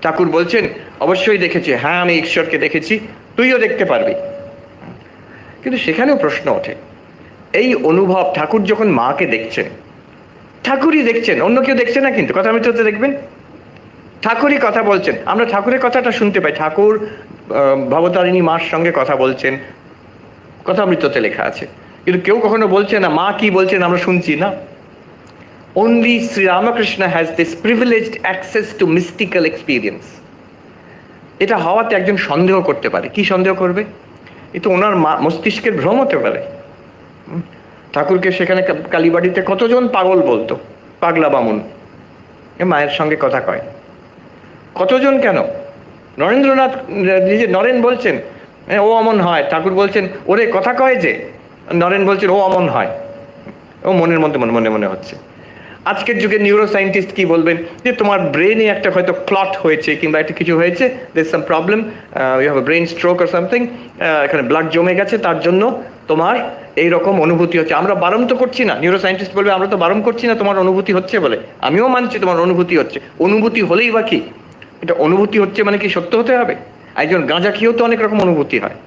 ঠাকুর বলছেন অবশ্যই দেখেছি, হ্যাঁ আমি ঈশ্বরকে দেখেছি, তুইও দেখতে পারবি। কিন্তু সেখানেও প্রশ্ন ওঠে, এই অনুভব ঠাকুর যখন মাকে দেখছেন, ঠাকুরই দেখছেন, অন্য কেউ দেখছে না, কিন্তু কথামৃততে দেখবেন ঠাকুরই কথা বলছেন, আমরা ঠাকুরের কথাটা শুনতে পাই, ঠাকুর ভবতারিণী মার সঙ্গে কথা বলছেন, কথামৃততে লেখা আছে। কিন্তু কেউ কখনো বলছে না মা কি বলছেন আমরা শুনছি না। Only Sri Ramakrishna has this privileged access to mystical experience. এটা হওয়াতে একজন সন্দেহ করতে পারে, কি সন্দেহ করবে? এ তো ওনার মস্তিষ্কের ভ্রম হতে পারে। ঠাকুরকে সেখানে কালীবাড়িতে কতজন পাগল বলতো, পাগলা বামুন, মায়ের সঙ্গে কথা কয় কতজন, কেন? নরেন্দ্রনাথ নিজে, নরেন বলছেন ও অমন হয়, ঠাকুর বলছেন ওরে কথা কয় যে, নরেন বলছেন ও অমন হয়, ও মনের মধ্যে মনে মনে হচ্ছে। আজকের যুগে নিউরো সায়েন্টিস্ট কি বলবেন, যে তোমার ব্রেনে একটা হয়তো ক্লট হয়েছে কিংবা একটা কিছু হয়েছে, there some problem, you have brain stroke আর সামথিং, এখানে ব্লাড জমে গেছে, তার জন্য তোমার এইরকম অনুভূতি হচ্ছে। আমরা বারণ তো করছি না, নিউরো সায়েন্টিস্ট বলবে আমরা তো বারণ করছি না তোমার অনুভূতি হচ্ছে বলে, আমিও মানছি তোমার অনুভূতি হচ্ছে। অনুভূতি হলেই বা কি, এটা অনুভূতি হচ্ছে মানে কি সত্য হতে হবে? একজন গাঁজা খেয়েও তো অনেক রকম অনুভূতি হয়,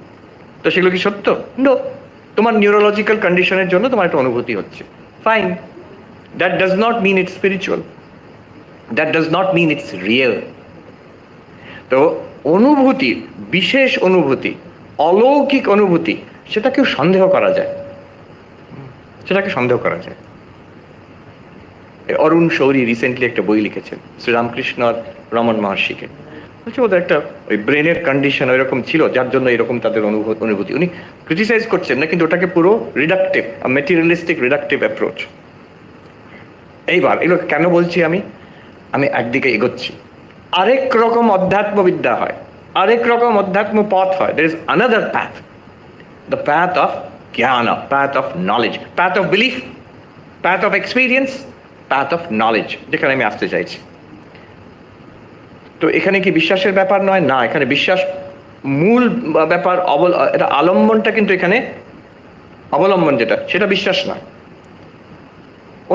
তো সেগুলো কি সত্য? নো, তোমার নিউরোলজিক্যাল কন্ডিশনের জন্য তোমার একটা অনুভূতি হচ্ছে, fine. That does not mean it's spiritual. That does not mean it's real. তো অনুভূতি, বিশেষ অনুভূতি, অলৌকিক অনুভূতি, সেটাকেও সন্দেহ করা যায়, সেটাকে সন্দেহ করা যায়। অরুণ শৌরী রিসেন্টলি একটা বই লিখেছেন শ্রীরামকৃষ্ণ আর রমন মহর্ষিকে, বলছে ওদের একটা ওই ব্রেনের কন্ডিশন ওইরকম ছিল যার জন্য এরকম তাদের অনুভূতি। উনি ক্রিটিসাইজ করছেন না, কিন্তু ওটাকে পুরো রিডাকটিভ, মেটেরিয়ালিস্টিক রিডাকটিভ অ্যাপ্রোচ। এইবার এগুলো কেন বলছি, আমি একদিকে এগোচ্ছি, আরেক রকম অধ্যাত্মবিদ্যা হয়, আরেক রকম অধ্যাত্ম পথ হয়। There is another path, the path of jnana, path of knowledge, path of belief, path of experience, path of knowledge, যেখানে আমি আসতে চাইছি। তো এখানে কি বিশ্বাসের ব্যাপার নয়? না, এখানে বিশ্বাস মূল ব্যাপার, এটা আলম্বনটা, কিন্তু এখানে অবলম্বন যেটা, সেটা বিশ্বাস নয়,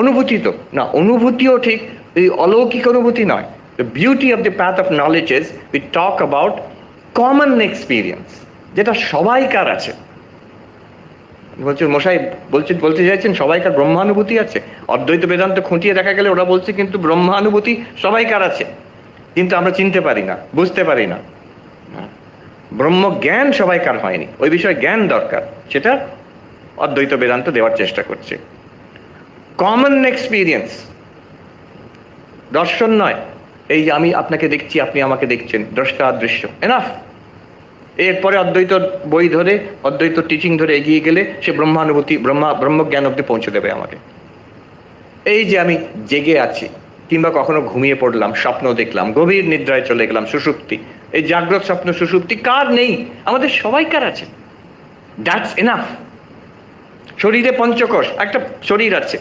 অনুভূতি তো না, অনুভূতিও ঠিক এই অলৌকিক অনুভূতি নয়। The beauty of the path of knowledge is we talk about common experience, যেটা সবাইকার আছে। বলছেন মশাই, বলতে চাইছেন সবাইকার ব্রহ্মানুভূতি আছে? অদ্বৈত বেদান্ত খুঁটিয়ে দেখা গেলে ওরা বলছে কিন্তু ব্রহ্মানুভূতি সবাইকার আছে, কিন্তু আমরা চিনতে পারি না, বুঝতে পারি না। ব্রহ্মজ্ঞান সবাইকার হয়নি, ওই বিষয়ে জ্ঞান দরকার, সেটা অদ্বৈত বেদান্ত দেওয়ার চেষ্টা করছে। কমন এক্সপিরিয়েন্স, দর্শন নয়, এই যে আমি আপনাকে দেখছি, আপনি আমাকে দেখছেন, দ্রষ্টা অদৃশ্য, এনাফ। এরপরে অদ্বৈত বই ধরে, অদ্বৈত টিচিং ধরে এগিয়ে গেলে সে ব্রহ্মানুভূতি, ব্রহ্মজ্ঞান অব্দি পৌঁছে দেবে আমাকে। এই যে আমি জেগে আছি কিংবা কখনো ঘুমিয়ে পড়লাম, স্বপ্ন দেখলাম, গভীর নিদ্রায় চলে গেলাম, সুষুপ্তি, এই জাগ্রত স্বপ্ন সুষুপ্তি কার নেই? আমাদের সবাইকার আছে, দ্যাটস এনাফ। শরীরে পঞ্চকোষ, একটা শরীর আছে,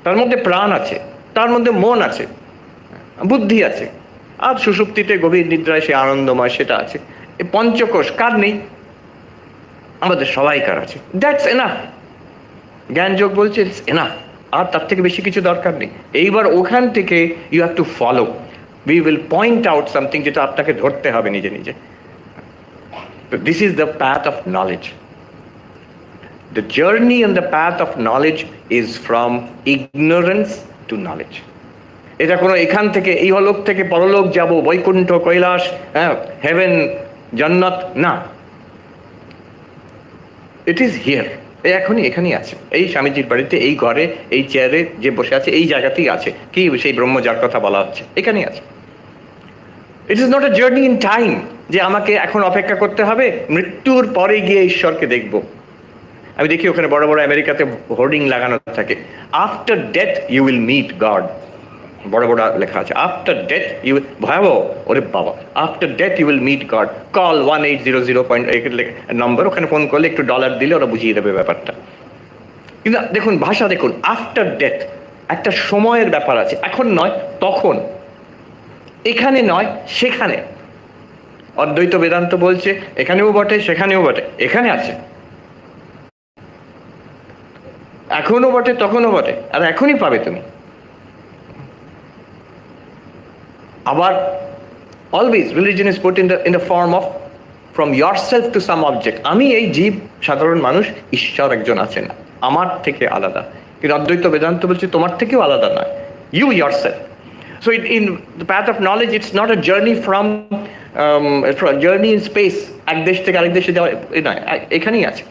তার মধ্যে প্রাণ আছে, তার মধ্যে মন আছে, বুদ্ধি আছে, আর সুষুপ্তিতে গভীর নিদ্রায় সে আনন্দময়, সেটা আছে। এই পঞ্চকোষ কার নেই? আমাদের সবাইকার আছে, দ্যাটস এনাফ। জ্ঞান যোগ বলছে ইটস এনাফ, আর তার থেকে বেশি কিছু দরকার নেই। এইবার ওখান থেকে you have to follow, we will point out something, যেটা আপনাকে ধরতে হবে নিজে নিজে। This is the path of knowledge. The journey on the path of knowledge is from ignorance to knowledge. এটা কোনো এখান থেকে, এই হলোক থেকে পরলোক যাব, বৈকুণ্ঠ, কৈলাস, হেভেন, জান্নাত, না। ইট ইজ হিয়ার, এখনই এখানেই আছে, এই স্বামীজির বাড়িতে, এই ঘরে, এই চেয়ারে যে বসে আছে, এই জায়গাতেই আছে। কি সেই ব্রহ্ম যার কথা বলা হচ্ছে এখানেই আছে। It is not a journey in time, যে আমাকে এখন অপেক্ষা করতে হবে, মৃত্যুর পরে গিয়ে ঈশ্বরকে দেখবো। আমি দেখি ওখানে বড় বড় আমেরিকাতে হোর্ডিং লাগানো থাকে, after death you will meet God, বড় বড় লেখা আছে, আফটার ডেথ ইউ, ভয়াবহ, ওরে বাবা, after death you will meet God, call 1800 number, ওখানে ফোন করলে একটু ডলার দিলে ওরা বুঝিয়ে দেবে ব্যাপারটা। কিন্তু দেখুন ভাষা, দেখুন, আফটার ডেথ একটা সময়ের ব্যাপার আছে, এখন নয় তখন, এখানে নয় সেখানে। অদ্বৈত বেদান্ত বলছে এখানেও বটে, সেখানেও বটে, এখানে আছে, এখনো বটে, তখনও বটে, আর এখনই পাবে তুমি। আবার Always religion is put in the form of from yourself to some object. আমি এই জীব সাধারণ মানুষ, ঈশ্বর একজন আছেন আমার থেকে আলাদা, কিন্তু অদ্বৈত বেদান্ত বলছে তোমার থেকেও আলাদা নয়, you yourself. So in the path of knowledge, it's not a journey from journey in space, এক দেশ থেকে আরেক দেশে যাওয়া নয়, এখানেই আছে.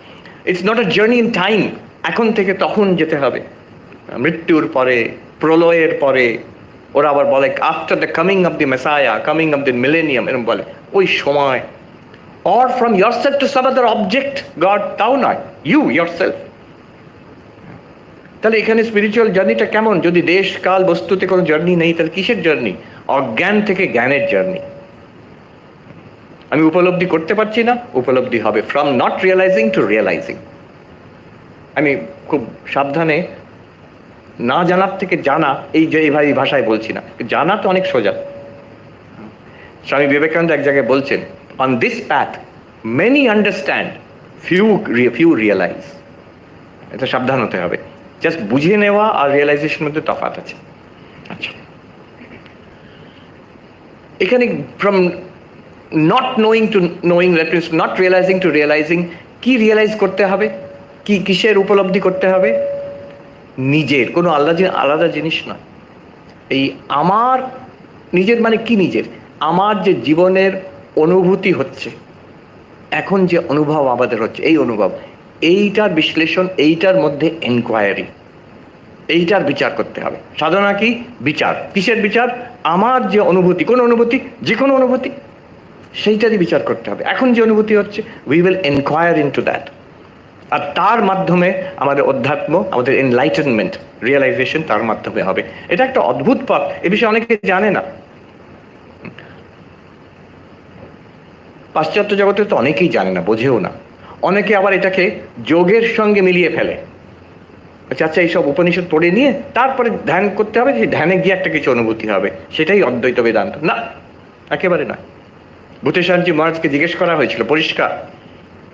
It's not a journey in time, এখন থেকে তখন যেতে হবে, মৃত্যুর পরে, প্রলয়ের পরে, ওরা আবার বলে after the coming of the messiah, coming of the millennium, এরকম বলে ওই সময়, or from yourself to some other object, God, তাও নয়, you yourself. তাহলে এখানে স্পিরিচুয়াল জার্নিটা কেমন? যদি দেশ কাল বস্তুতে কোনো জার্নি নেই, তাহলে কিসের জার্নি? অজ্ঞান থেকে জ্ঞানের জার্নি। আমি উপলব্ধি করতে পারছি না, উপলব্ধি হবে, from not realizing to realizing. আমি খুব সাবধানে না জানার থেকে জানা, এই যে এইভাবে ভাষায় বলছি না, জানা তো অনেক সোজা। স্বামী বিবেকানন্দ এক জায়গায় বলছেন, on this path many understand, few realize. এটা সাবধান হতে হবে, জাস্ট বুঝে নেওয়া আর রিয়েলাইজেশনের মধ্যে তফাৎ আছে। আচ্ছা, এখানে from not knowing to knowing, that means not realizing to realizing, কি রিয়েলাইজ করতে হবে, কি কিসের উপলব্ধি করতে হবে? নিজের, কোনো আলাদা জিনিস নয়। এই আমার নিজের মানে কি? নিজের, আমার যে জীবনের অনুভূতি হচ্ছে, এখন যে অনুভব আমাদের হচ্ছে, এই অনুভব, এইটার বিশ্লেষণ, এইটার মধ্যে এনকোয়ারি, এইটার বিচার করতে হবে। সাধনা কি? বিচার। কিসের বিচার? আমার যে অনুভূতি, কোন অনুভূতি? যে কোনো অনুভূতি, সেইটারই বিচার করতে হবে। এখন যে অনুভূতি হচ্ছে, we will enquire into that, আর তার মাধ্যমে আমাদের অধ্যাত্ম, আমাদের এনলাইটেনমেন্ট, রিয়েলাইজেশন তার মাধ্যমে হবে। এটা একটা অদ্ভুত পথ, এ বিষয়ে অনেকে জানে না। পাশ্চাত্য জগতে তো অনেকেই জানে না, বোঝেও না। অনেকে আবার এটাকে যোগের সঙ্গে মিলিয়ে ফেলে। আচ্ছা, এইসব উপনিষদ পড়ে নিয়ে তারপরে ধ্যান করতে হবে, সেই ধ্যানে গিয়ে একটা কিছু অনুভূতি হবে, সেটাই অদ্বৈত বেদান্ত। না, একেবারে নয়। ভূতেশানজি মহারাজকে জিজ্ঞেস করা হয়েছিল পরিষ্কার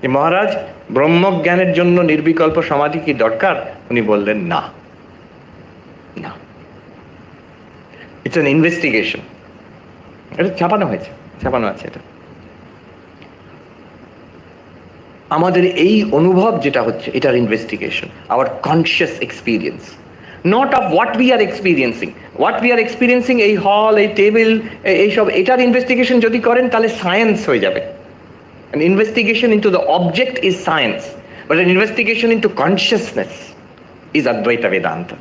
যে মহারাজ, ব্রহ্মজ্ঞানের জন্য নির্বিকল্প সমাধি কি দরকার? উনি বললেন না, না, ইটস অ্যান ইনভেস্টিগেশন। এটা ছাপানো হয়েছে, ছাপানো আছে এটা। আমাদের এই অনুভব যেটা হচ্ছে, এটার investigation, our conscious experience, not of what we are experiencing. What we are experiencing, এই হল, এই টেবিল, এইসব, এটার ইনভেস্টিগেশন যদি করেন তাহলে সায়েন্স হয়ে যাবে। An investigation into the object is science, but an investigation into consciousness is Advaita Vedanta,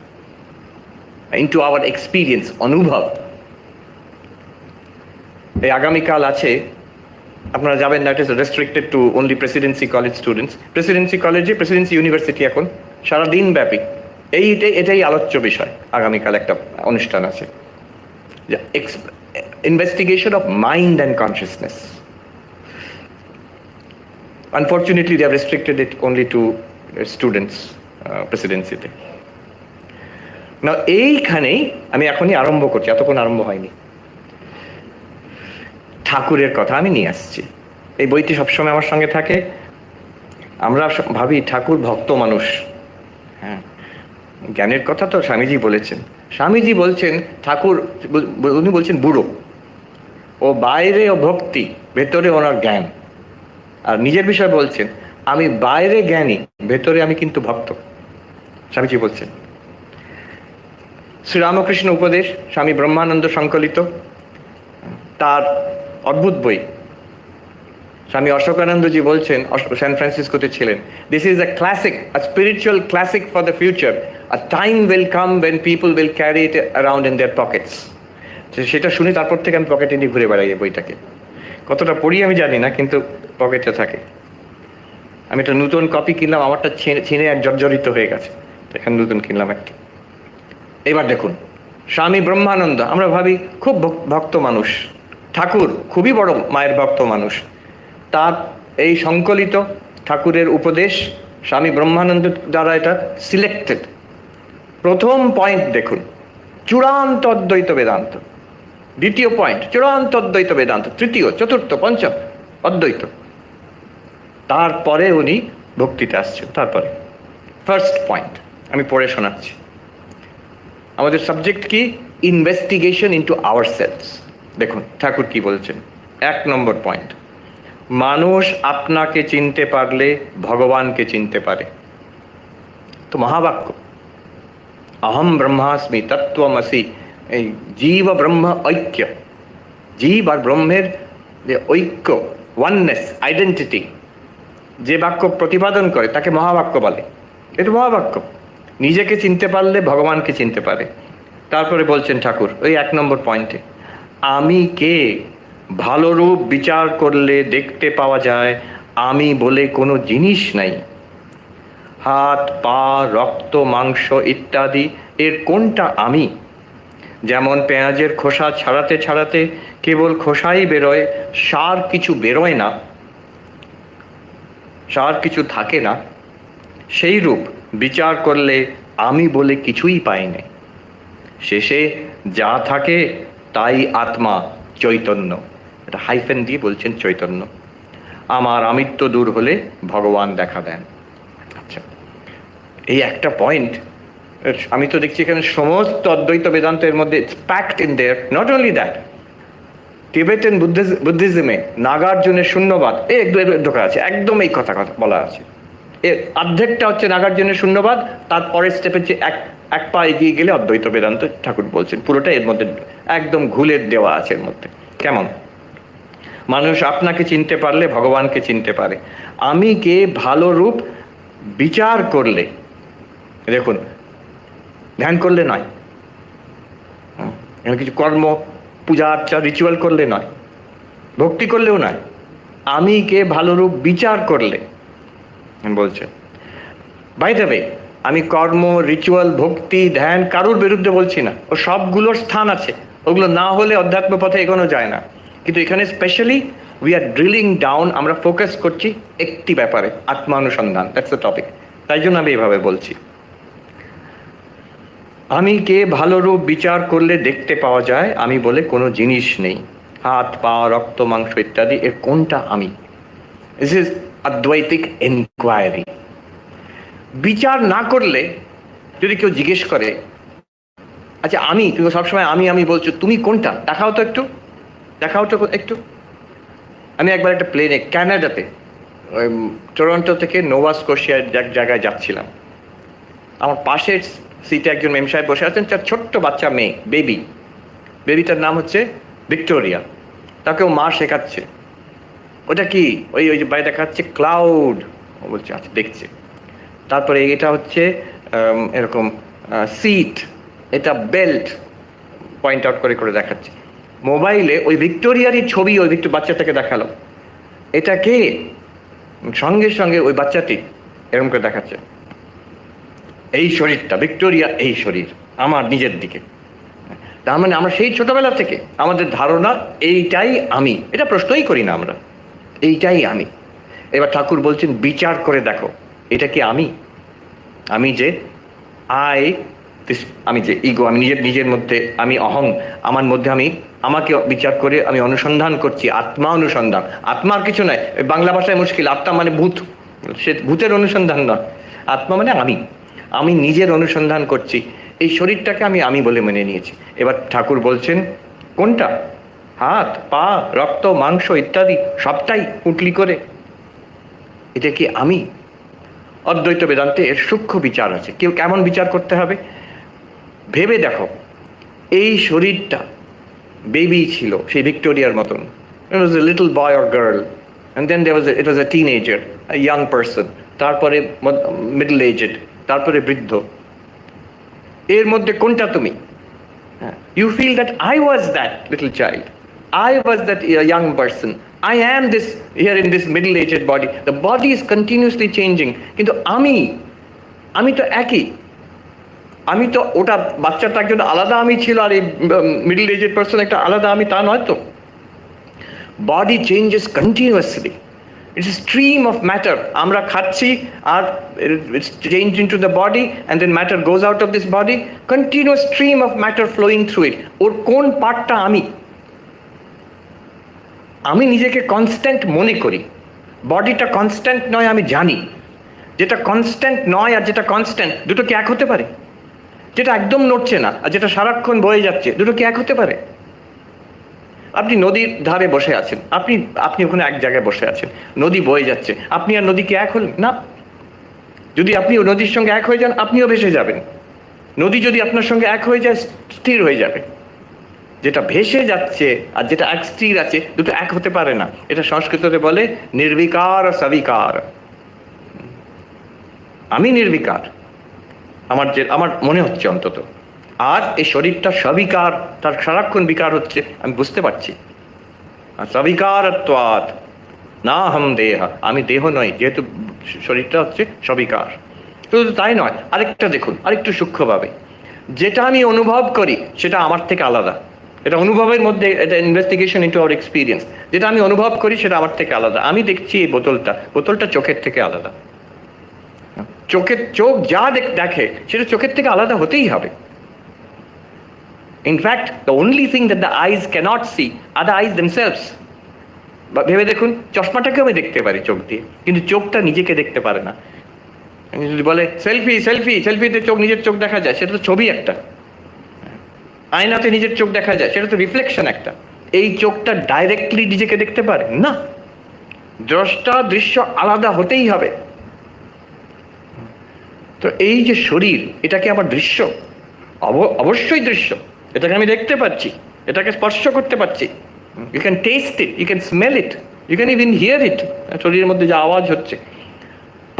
into our experience, অনুভব। এই আগামীকাল আছে, আপনারা যাবেন না, it is restricted two only Presidency college students. Presidency কলেজে, প্রেসিডেন্সি ইউনিভার্সিটি এখন সারাদিন ব্যাপী এটাই আলোচ্য বিষয়। আগামীকাল একটা অনুষ্ঠান আছে, investigation of mind and consciousness. Unfortunately, they have restricted it only to students, presidency. Now, এইখানেই আমি এখনই আরম্ভ করছি, এতক্ষণ আরম্ভ হয়নি। ঠাকুরের কথা আমি নিয়ে আসছি, এই বইটি সবসময় আমার সঙ্গে থাকে। আমরা ভাবি ঠাকুর ভক্ত মানুষ, হ্যাঁ, জ্ঞানের কথা তো স্বামীজি বলেছেন। স্বামীজি বলছেন ঠাকুর, উনি বলছেন বুড়ো, ও বাইরে ও ভক্তি, ভেতরে ওনার জ্ঞান। আর নিজের বিষয়ে বলছেন, আমি বাইরে জ্ঞানী, ভেতরে আমি কিন্তু ভক্ত। স্বামীজি বলছেন। শ্রীরামকৃষ্ণ উপদেশ, স্বামী ব্রহ্মানন্দ সংকলিত, তার অদ্ভুত বই। স্বামী অশোকানন্দজি বলছেন, স্যান ফ্রান্সিসকোতে ছিলেন, this is a classic, a spiritual classic for the future. A time will come when people will carry it around in their pockets. সেটা শুনে তারপর থেকে আমি পকেটে নিয়ে ঘুরে বেড়াই এই বইটাকে। কতটা পড়ি আমি জানি না, কিন্তু পকেটে থাকে। আমি একটা নতুন কপি কিনলাম, আমারটা ছিঁড়ে এক জর্জরিত হয়ে গেছে, এখানে নতুন কিনলাম একটা। এবার দেখুন, স্বামী ব্রহ্মানন্দ, আমরা ভাবি খুব ভক্ত মানুষ, ঠাকুর খুবই বড় মায়ের ভক্ত মানুষ। তার এই সংকলিত ঠাকুরের উপদেশ স্বামী ব্রহ্মানন্দ দ্বারা এটা সিলেক্টেড। প্রথম পয়েন্ট দেখুন, চূড়ান্ত অদ্বৈত বেদান্ত। দ্বিতীয় পয়েন্ট, চূড়ান্ত অদ্বৈত বেদান্ত। তৃতীয়, চতুর্থ, পঞ্চম অদ্বৈত। তারপরে উনি ভক্তিতে আসছেন। তারপরে ফার্স্ট পয়েন্ট আমি পড়ে শোনাচ্ছি। আমাদের সাবজেক্ট কি? Investigation into ourselves. দেখুন ঠাকুর কি বলছেন, 1 নম্বর পয়েন্ট, মানুষ আপনাকে চিনতে পারলে ভগবানকে চিনতে পারে। তো মহাবাক্য, অহম ব্রহ্মাস্মি তত্ত্বমসি, এই জীব ব্রহ্ম ঐক্য, জীব আর ব্রহ্মের যে ঐক্য, ওয়াননেস, আইডেন্টিটি, যে বাক্য প্রতিপাদন করে তাকে মহাবাক্য বলে। এটা মহাবাক্য। নিজেকে চিনতে পারলে ভগবানকে চিনতে পারে। তারপরে বলছেন ঠাকুর ওই 1 নম্বর পয়েন্টে, আমি কে ভালো রূপ বিচার করলে দেখতে পাওয়া যায় আমি বলে কোনো জিনিস নাই। হাত পা রক্ত মাংস ইত্যাদি এর কোনটা আমি? যেমন পেঁয়াজের খোসা ছাড়াতে ছাড়াতে কেবল খোসাই বেরোয়, সার কিছু বেরোয় না, সার কিছু থাকে না, সেই রূপ বিচার করলে আমি বলে কিছুই পাই না। শেষে যা থাকে তাই আত্মা, চৈতন্য। এটা হাইফেন দিয়ে বলছেন চৈতন্য। আমার আমিত্ব দূর হলে ভগবান দেখা দেন। আচ্ছা, এই একটা পয়েন্ট আমি তো দেখছি এখানে সমস্ত অদ্বৈত বেদান্তের মধ্যে packed in there. Not only that, Tibetan বুদ্ধিজমে নাগার্জুনের শূন্যবাদ ঢোকা আছে, একদম এই কথা বলা আছে। এর অর্ধেকটা হচ্ছে নাগার্জুনের শূন্যবাদ, তারপরের স্টেপের যে এক পা এগিয়ে গেলে অদ্বৈত বেদান্ত ঠাকুর বলছেন, পুরোটা এর মধ্যে একদম ঘুলের দেওয়া আছে এর মধ্যে। কেমন? মানুষ আপনাকে চিনতে পারলে ভগবানকে চিনতে পারে। আমি কে ভালো রূপ বিচার করলে, দেখুন ধ্যান করলে নয়, কিছু কর্ম পূজা আর্চা রিচুয়াল করলে নয়, ভক্তি করলেও নয়, আমি কে ভালো রূপ বিচার করলে বলছেন। বাই দ্য ওয়ে, আমি কর্ম রিচুয়াল ভক্তি ধ্যান কারুর বিরুদ্ধে বলছি না, ও সবগুলোর স্থান আছে, ওগুলো না হলে অধ্যাত্ম পথে এগোনো যায় না। কিন্তু এখানে specially we are drilling down, আমরা ফোকাস করছি একটি ব্যাপারে, আত্মানুসন্ধান, দ্যাটস দ্য টপিক। তাই জন্য আমি এভাবে বলছি, আমি কে ভালো রূপ বিচার করলে দেখতে পাওয়া যায় আমি বলে কোনো জিনিস নেই। হাত পা রক্ত মাংস ইত্যাদি এর কোনটা আমি? This is Advaitic enquiry. বিচার না করলে যদি কেউ জিজ্ঞেস করে, আচ্ছা আমি, তুমি সবসময় আমি আমি বলছো, তুমি কোনটা দেখাও তো একটু, দেখাও তো একটু। আমি একবার একটা প্লেনে ক্যানাডাতে, টরন্টো থেকে নোভা স্কোশিয়ার এক জায়গায় যাচ্ছিলাম। আমার পাশের সিটে একজন মেম সাহেব বসে আছেন, তার ছোট্ট বাচ্চা মেয়ে, বেবিটার নাম হচ্ছে ভিক্টোরিয়া। তাকেও মা শেখাচ্ছে, ওটা কি, ওই ওই যে বাইরে দেখাচ্ছে ক্লাউড, ও বলছে আচ্ছা দেখছে। তারপরে এটা হচ্ছে এরকম সিট, এটা বেল্ট, পয়েন্ট আউট করে করে দেখাচ্ছে। মোবাইলে ওই ভিক্টোরিয়ারই ছবি ওই বাচ্চাটাকে দেখালো, এটা কে? সঙ্গে সঙ্গে ওই বাচ্চাটি এরকম করে দেখাচ্ছে, এই শরীরটা ভিক্টোরিয়া, এই শরীর আমার নিজের দিকে। তার মানে আমরা সেই ছোটবেলা থেকে আমাদের ধারণা এইটাই আমি, এটা প্রশ্নই করি না আমরা, এইটাই আমি। এবার ঠাকুর বলছেন বিচার করে দেখো, এটা কি আমি? আমি যে আমি যে ইগো, আমি নিজের মধ্যে আমি অহং, আমার মধ্যে আমি আমাকে বিচার করে আমি অনুসন্ধান করছি, আত্মা অনুসন্ধান। আত্মার কিছু নয়, বাংলা ভাষায় মুশকিল, আত্মা মানে ভূত, সে ভূতের অনুসন্ধান নয়, আত্মা মানে আমি নিজের অনুসন্ধান করছি। এই শরীরটাকে আমি বলে মেনে নিয়েছি। এবার ঠাকুর বলছেন কোনটা? হাত পা রক্ত মাংস ইত্যাদি সবটাই পুঁটলি করে, এটা কি আমি? অদ্বৈত বেদান্তে এর সূক্ষ্ম বিচার আছে। কেউ কেমন বিচার করতে হবে ভেবে দেখো, এই শরীরটা বেবি ছিল সেই ভিক্টোরিয়ার মতন, it was a little boy or girl, and then it was a teenager, a young person, তারপরে মিডল এজড, তারপরে বৃদ্ধ। এর মধ্যে কোনটা তুমি? You feel that I was that little child, I was that young person, I am this here in this middle-aged body. The body is continuously changing, কিন্তু আমি তো একই। আমি তো ওটা বাচ্চাটা একজন আলাদা আমি ছিল, আর এই মিডল এজেড পার্সন একটা আলাদা আমি, তা নয় তো। Body changes continuously, it's a stream of matter. আমরা খাচ্ছি আর it's change into the body, and then matter goes out of this body, continuous stream of matter flowing through it. ওর কোন পার্টটা আমি নিজেকে কনস্ট্যান্ট মনে করি। বডিটা কনস্ট্যান্ট নয় আমি জানি। যেটা কনস্ট্যান্ট নয় আর যেটা কনস্ট্যান্ট, দুটো কি এক হতে পারে? যেটা একদম নড়ছে না আর যেটা সারাক্ষণ বয়ে যাচ্ছে, দুটো কি এক হতে পারে? আপনি নদীর ধারে বসে আছেন, আপনি আপনি ওখানে এক জায়গায় বসে আছেন, নদী বয়ে যাচ্ছে, আপনি আর নদী কি এক হলেন না? যদি আপনি নদীর সঙ্গে এক হয়ে যান, আপনিও ভেসে যাবেন। নদী যদি আপনার সঙ্গে এক হয়ে যায়, স্থির হয়ে যাবে। যেটা ভেসে যাচ্ছে আর যেটা এক স্থির আছে, দুটো এক হতে পারে না। এটা সংস্কৃততে বলে নির্বিকার সবিকার। আমি নির্বিকার, আমার মনে হচ্ছে অন্তত, আর এই শরীরটা সবিকার, তার সারাক্ষণ বিকার হচ্ছে, আমি বুঝতে পারছি। সবিকারত্বাৎ না হম দেহ, আমি দেহ নই, যেহেতু শরীরটা হচ্ছে সবিকার। শুধু তাই নয়, আরেকটা দেখুন, আরেকটু সূক্ষ্মভাবে, যেটা আমি অনুভব করি সেটা আমার থেকে আলাদা। এটা অনুভবের মধ্যে, এটা ইনভেস্টিগেশন ইন্টু আওয়ার এক্সপিরিয়েন্স। যেটা আমি অনুভব করি সেটা আমার থেকে আলাদা। আমি দেখছি এই বোতলটা চোখের থেকে আলাদা। চোখ যা দেখে সেটা চোখের থেকে আলাদা হতেই হবে। In fact the only thing that the eyes cannot see are the eyes themselves. ভেবে দেখুন, চশমাটাকে আমি দেখতে পারি চোখ দিয়ে, কিন্তু চোখটা নিজেকে দেখতে পারে না। যদি বলে সেলফিতে নিজের চোখ দেখা যায়, সেটা তো ছবি একটা। আয়নাতে নিজের চোখ দেখা যায়, সেটা তো রিফ্লেকশন একটা। এই চোখটা ডাইরেক্টলি নিজেকে দেখতে পারে না। দ্রষ্টা দৃশ্য আলাদা হতেই হবে। তো এই যে শরীর, এটা কি আমার দৃশ্য? অবশ্যই দৃশ্য। এটাকে আমি দেখতে পাচ্ছি, এটাকে স্পর্শ করতে পারছি। You can taste it, you can smell it, you can even hear it. শরীরের মধ্যে যে আওয়াজ হচ্ছে,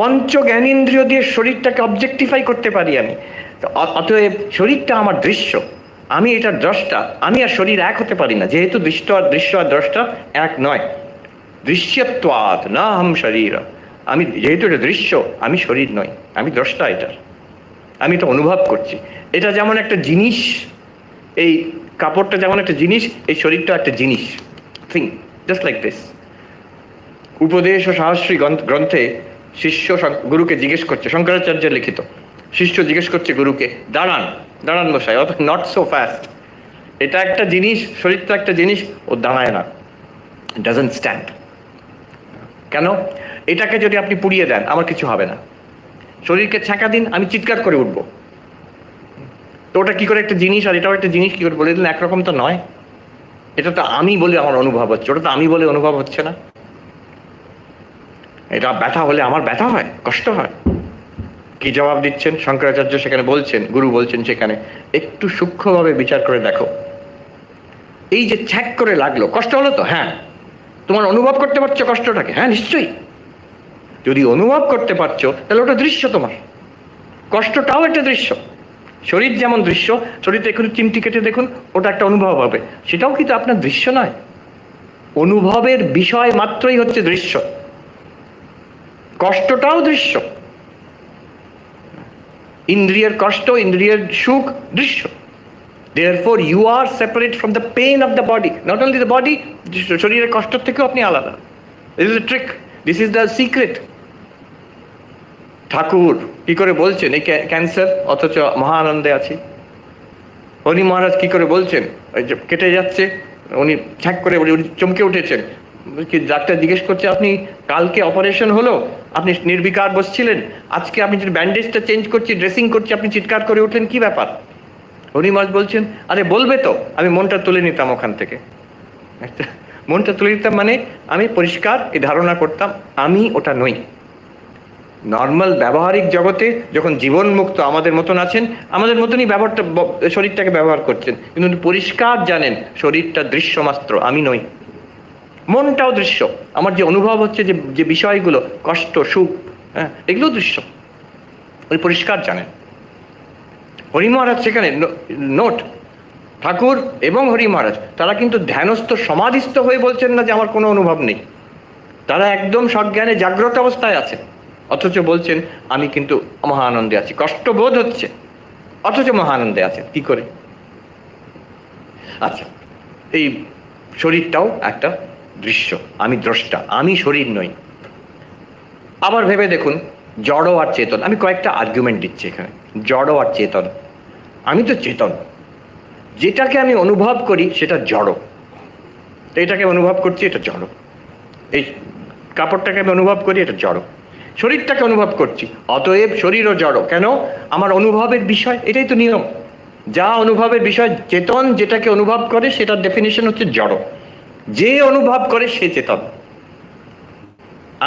পঞ্চ জ্ঞানেন্দ্রিয় দিয়ে শরীরটাকে অবজেক্টিফাই করতে পারি আমি। অতএব শরীরটা আমার দৃশ্য, আমি এটা দ্রষ্টা। আমি আর শরীর এক হতে পারি না, যেহেতু দৃশ্য আর দ্রষ্টা এক নয়। দৃশ্যত্বাৎ না হম শরীর। আমি যেহেতু এটা দৃশ্য, আমি শরীর নই, আমি দ্রষ্টা এটার। আমি এটা অনুভব করছি। এটা যেমন একটা জিনিস, এই কাপড়টা যেমন একটা জিনিস, এই শরীরটা একটা জিনিস। Thing just like this. উপদেশ ও সাহস্রী গ্রন্থে শিষ্য গুরুকে জিজ্ঞেস করছে, শঙ্করাচার্যের লিখিত। শিষ্য জিজ্ঞেস করছে গুরুকে, দাঁড়ান মশাই, অত নট সো ফাস্ট। এটা একটা জিনিস, শরীরটা একটা জিনিস, ও দাঁড়ায় না, ডাজন্ট স্ট্যান্ড। কেন? এটাকে যদি আপনি পুড়িয়ে দেন, আমার কিছু হবে না। শরীরকে ছ্যাঁকা দিন, আমি চিৎকার করে উঠবো। তো ওটা কি করে একটা জিনিস আর এটাও একটা জিনিস কি করে বলে দিলেন? একরকম তো নয়। এটা তো আমি বলে আমার অনুভব হচ্ছে, ওটা তো আমি বলে অনুভব হচ্ছে না। এটা ব্যথা হলে আমার ব্যথা হয়, কষ্ট হয়। কি জবাব দিচ্ছেন শঙ্করাচার্য? সেখানে বলছেন, গুরু বলছেন সেখানে, একটু সূক্ষ্মভাবে বিচার করে দেখো। এই যে ছ্যাক করে লাগলো, কষ্ট হলো তো? হ্যাঁ। তোমার অনুভব করতে পারছো কষ্টটাকে? হ্যাঁ, নিশ্চয়ই। যদি অনুভব করতে পারছো, তাহলে ওটা দৃশ্য তোমার। কষ্টটাও একটা দৃশ্য। শরীর যেমন দৃশ্য, শরীরটা একটু চিমটি কেটে দেখুন, ওটা একটা অনুভব হবে। সেটাও কিন্তু আপনার দৃশ্য নয়। অনুভবের বিষয় মাত্রই হচ্ছে দৃশ্য। কষ্টটাও দৃশ্য। ইন্দ্রিয়ের কষ্ট, ইন্দ্রিয়ের সুখ দৃশ্য। Therefore you are separate from the pain of the body. Not only the body, শরীরের কষ্ট থেকেও আপনি আলাদা। This is the trick. This is the secret. ঠাকুর কি করে বলছেন এই ক্যান্সার, অথচ মহানন্দে আছি। হরি মহারাজ কি করে বলছেন, ওই যে কেটে যাচ্ছে, উনি ছ্যাঁক করে উনি চমকে উঠেছেন। কি ডাক্তার জিজ্ঞেস করছে, আপনি কালকে অপারেশন হলো, আপনি নির্বিকার বসছিলেন, আজকে আপনি যদি ব্যান্ডেজটা চেঞ্জ করছি, ড্রেসিং করছি, আপনি চিৎকার করে উঠলেন, কি ব্যাপার? হরি মহারাজ বলছেন, আরে বলবে তো, আমি মনটা তুলে নিতাম ওখান থেকে। মনটা তুলে নিতাম মানে আমি পরিষ্কার এই ধারণা করতাম আমি ওটা নই। নর্মাল ব্যবহারিক জগতে যখন জীবন মুক্ত আমাদের মতন আছেন, আমাদের মতনই শরীরটাকে ব্যবহার করছেন, কিন্তু পরিষ্কার জানেন শরীরটা দৃশ্য মাত্র, আমি নই। মনটাও দৃশ্য। আমার যে অনুভব হচ্ছে, যে বিষয়গুলো, কষ্ট সুখ, হ্যাঁ, এগুলো দৃশ্য, ওই পরিষ্কার জানেন। হরি মহারাজ সেখানে নোট, ঠাকুর এবং হরি মহারাজ তারা কিন্তু ধ্যানস্থ সমাধিস্থ হয়ে বলছেন না যে আমার কোনো অনুভব নেই। তারা একদম সজ্ঞানে জাগ্রত অবস্থায় আছে, অথচ বলছেন আমি কিন্তু মহানন্দে আছি। কষ্ট বোধ হচ্ছে, অথচ মহানন্দে আছে। কি করে? আচ্ছা, এই শরীরটাও একটা দৃশ্য, আমি দ্রষ্টা, আমি শরীর নই। আবার ভেবে দেখুন, জড় আর চেতন। আমি কয়েকটা আর্গুমেন্ট দিচ্ছি এখানে। জড় আর চেতন। আমি তো চেতন, যেটাকে আমি অনুভব করি সেটা জড়। এটাকে অনুভব করছি, এটা জড়। এই কাপড়টাকে আমি অনুভব করি, এটা জড়। শরীরটাকে অনুভব করছি, অতএব শরীরও জড়। কেন? আমার অনুভবের বিষয়, এটাই তো নিয়ম। যা অনুভবের বিষয়, চেতন যেটাকে অনুভব করে সেটার ডেফিনিশন হচ্ছে জড়। যে অনুভব করে সে চেতন।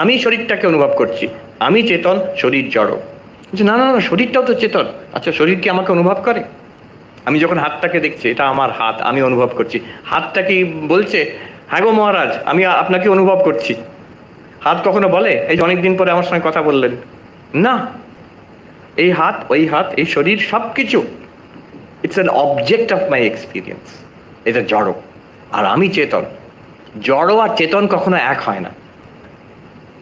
আমি শরীরটাকে অনুভব করছি, আমি চেতন, শরীর জড়। না না না, শরীরটাও তো চেতন। আচ্ছা, শরীর কি আমাকে অনুভব করে? আমি যখন হাতটাকে দেখছি, এটা আমার হাত, আমি অনুভব করছি। হাতটা কি বলছে, হ্যাঁ গো মহারাজ আমি আপনাকে অনুভব করছি? হাত কখনো বলে এই যে অনেকদিন পরে আমার সঙ্গে কথা বললেন? না। এই হাত, ওই হাত, এই শরীর, সবকিছু it's an object of my experience. এটা জড়, আর আমি চেতন। জড় আর চেতন কখনো এক হয় না।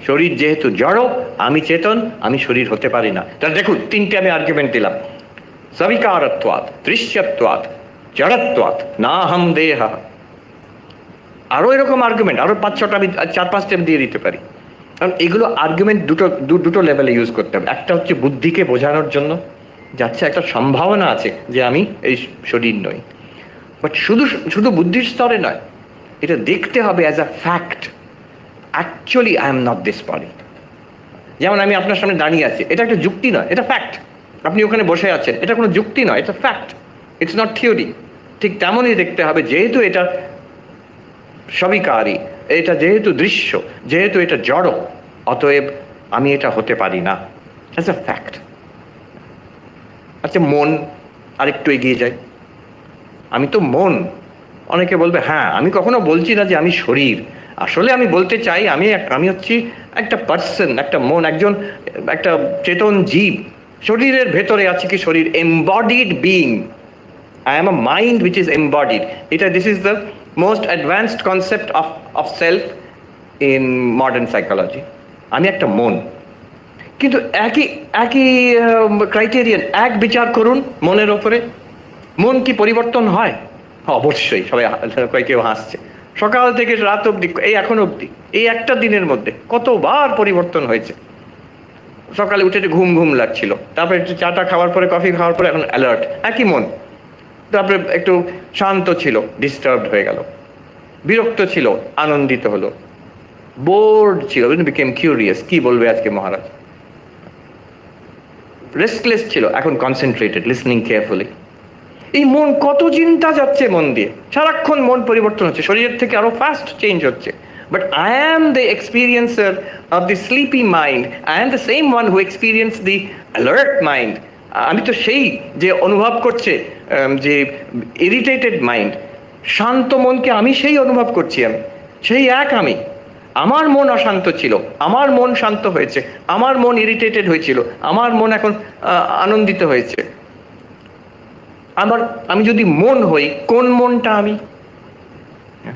শরীর যেহেতু জড়, আমি চেতন, আমি শরীর হতে পারি না। তাহলে দেখুন, তিনটে আমি আর্গুমেন্ট দিলাম। সবিকারত্বাৎ, দৃশ্যত্বাৎ, জড়ত্বাৎ নাহম দেহ। আরো এরকম আর্গুমেন্ট, আরো 5-6টা আমি 4-5টা দিয়ে দিতে পারি। কারণ এগুলো আর্গুমেন্ট দুটো লেভেলে ইউজ করতে হবে। একটা হচ্ছে বুদ্ধিকে বোঝানোর জন্য, যাচ্ছে একটা সম্ভাবনা আছে যে আমি এই শরীর নই। বাট শুধু শুধু বুদ্ধির স্তরে নয়, এটা দেখতে হবে as a fact. Actually I am not this body. যেমন আমি আপনার সামনে দাঁড়িয়ে আছি, এটা একটা যুক্তি নয়, এটা ফ্যাক্ট। আপনি ওখানে বসে আছেন, এটা কোনো যুক্তি নয়, এটা ফ্যাক্ট, ইটস নট থিওরি। ঠিক তেমনই দেখতে হবে, যেহেতু এটা সবিকারী, এটা যেহেতু দৃশ্য, যেহেতু এটা জড়, অতএব আমি এটা হতে পারি না, অ্যাজ আ ফ্যাক্ট। আচ্ছা, মন, আরেকটু এগিয়ে যাই। আমি তো মন। অনেকে বলবে হ্যাঁ, আমি কখনো বলছি না যে আমি শরীর। আসলে আমি বলতে চাই আমি হচ্ছি একটা পার্সন, একটা মন, একটা চেতন জীব। শরীরের ভেতরে আছে কি শরীর, embodied being. I am a mind which is embodied. This is the most advanced concept of self in modern psychology. আমি একটা মন। কিন্তু একই একই ক্রাইটেরিয়ান, এক বিচার করুন মনের ওপরে। মন কি পরিবর্তন হয়? অবশ্যই। সবাই কেউ হাসছে। সকাল থেকে রাত অবধি, এই এখন অবধি, এই একটা দিনের মধ্যে কতবার পরিবর্তন হয়েছে। সকালে উঠে ঘুম ঘুম লাগছিল, তারপরে একটু চাটা খাওয়ার পরে, কফি খাওয়ার পরে এখন অ্যালার্ট, একই মন। তারপরে একটু শান্ত ছিল, ডিস্টার্বড হয়ে গেল। বিরক্ত ছিল, আনন্দিত হলো। বোর্ড ছিল, বিকেম কিউরিয়াস, কি বলবে আজকে মহারাজ। রেস্টলেস ছিল, এখন কনসেন্ট্রেটেড, লিসনিং কেয়ারফুলি। এই মন, কত চিন্তা যাচ্ছে মন দিয়ে, সারাক্ষণ মন পরিবর্তন হচ্ছে, শরীরের থেকে আরো ফাস্ট চেঞ্জ হচ্ছে। But I am the experiencer of the sleepy mind. I am the same one who experience the alert mind. আমি তো সেই যে অনুভব করছে, যে ইরিটেটেড মাইন্ড, শান্ত মনকে আমি সেই অনুভব করছি। আমি সেই এক আমি। আমার মন অশান্ত ছিল, আমার মন শান্ত হয়েছে। আমার মন ইরিটেটেড হয়েছিল, আমার মন এখন আনন্দিত হয়েছে। আমি যদি মন হই, কোন মনটা আমি?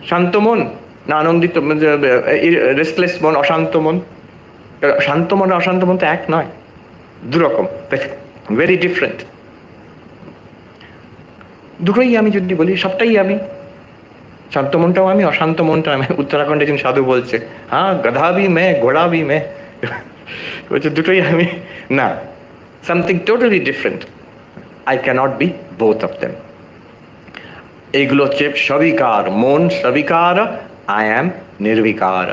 শান্ত মন না আনন্দিত, রেস্টলেস মন, অশান্ত মন? শান্ত মন আর অশান্ত মন তো এক নয়, দুরকম, ভেরি ডিফারেন্ট। দুটোই আমি যদি বলি, সবটাই আমি। শান্ত মনটাও আমি, অশান্ত মনটাও আমি। উত্তরাখণ্ডে একজন সাধু বলছে, হ্যাঁ গধা ভি মে, ঘোড়া ভি মে। বলছে দুটোই আমি না, something totally different. I cannot be both of them. এইগুলো হচ্ছে সবিকার। মন সবিকার, আই অ্যাম নির্বিকার।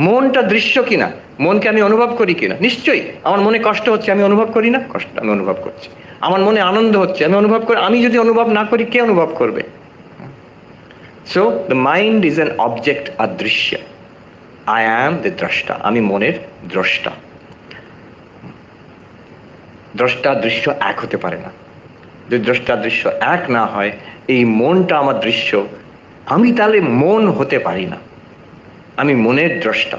মনটা দৃশ্য কিনা, মনকে আমি অনুভব করি কিনা? নিশ্চয়ই। আমার মনে কষ্ট হচ্ছে, আমি অনুভব করি না? কষ্ট আমি অনুভব করছি। আমার মনে আনন্দ হচ্ছে, আমি অনুভব করি। আমি যদি অনুভব না করি, কে অনুভব করবে? So the mind is an object, অদৃশ্য। আই অ্যাম দ্য দ্রষ্টা, আমি মনের দ্রষ্টা। দ্রষ্টা দৃশ্য এক হতে পারে না। যদি দ্রষ্টা দৃশ্য এক না হয়, এই মনটা আমার দৃশ্য, আমি তাহলে মন হতে পারি না। আমি মনের দ্রষ্টা,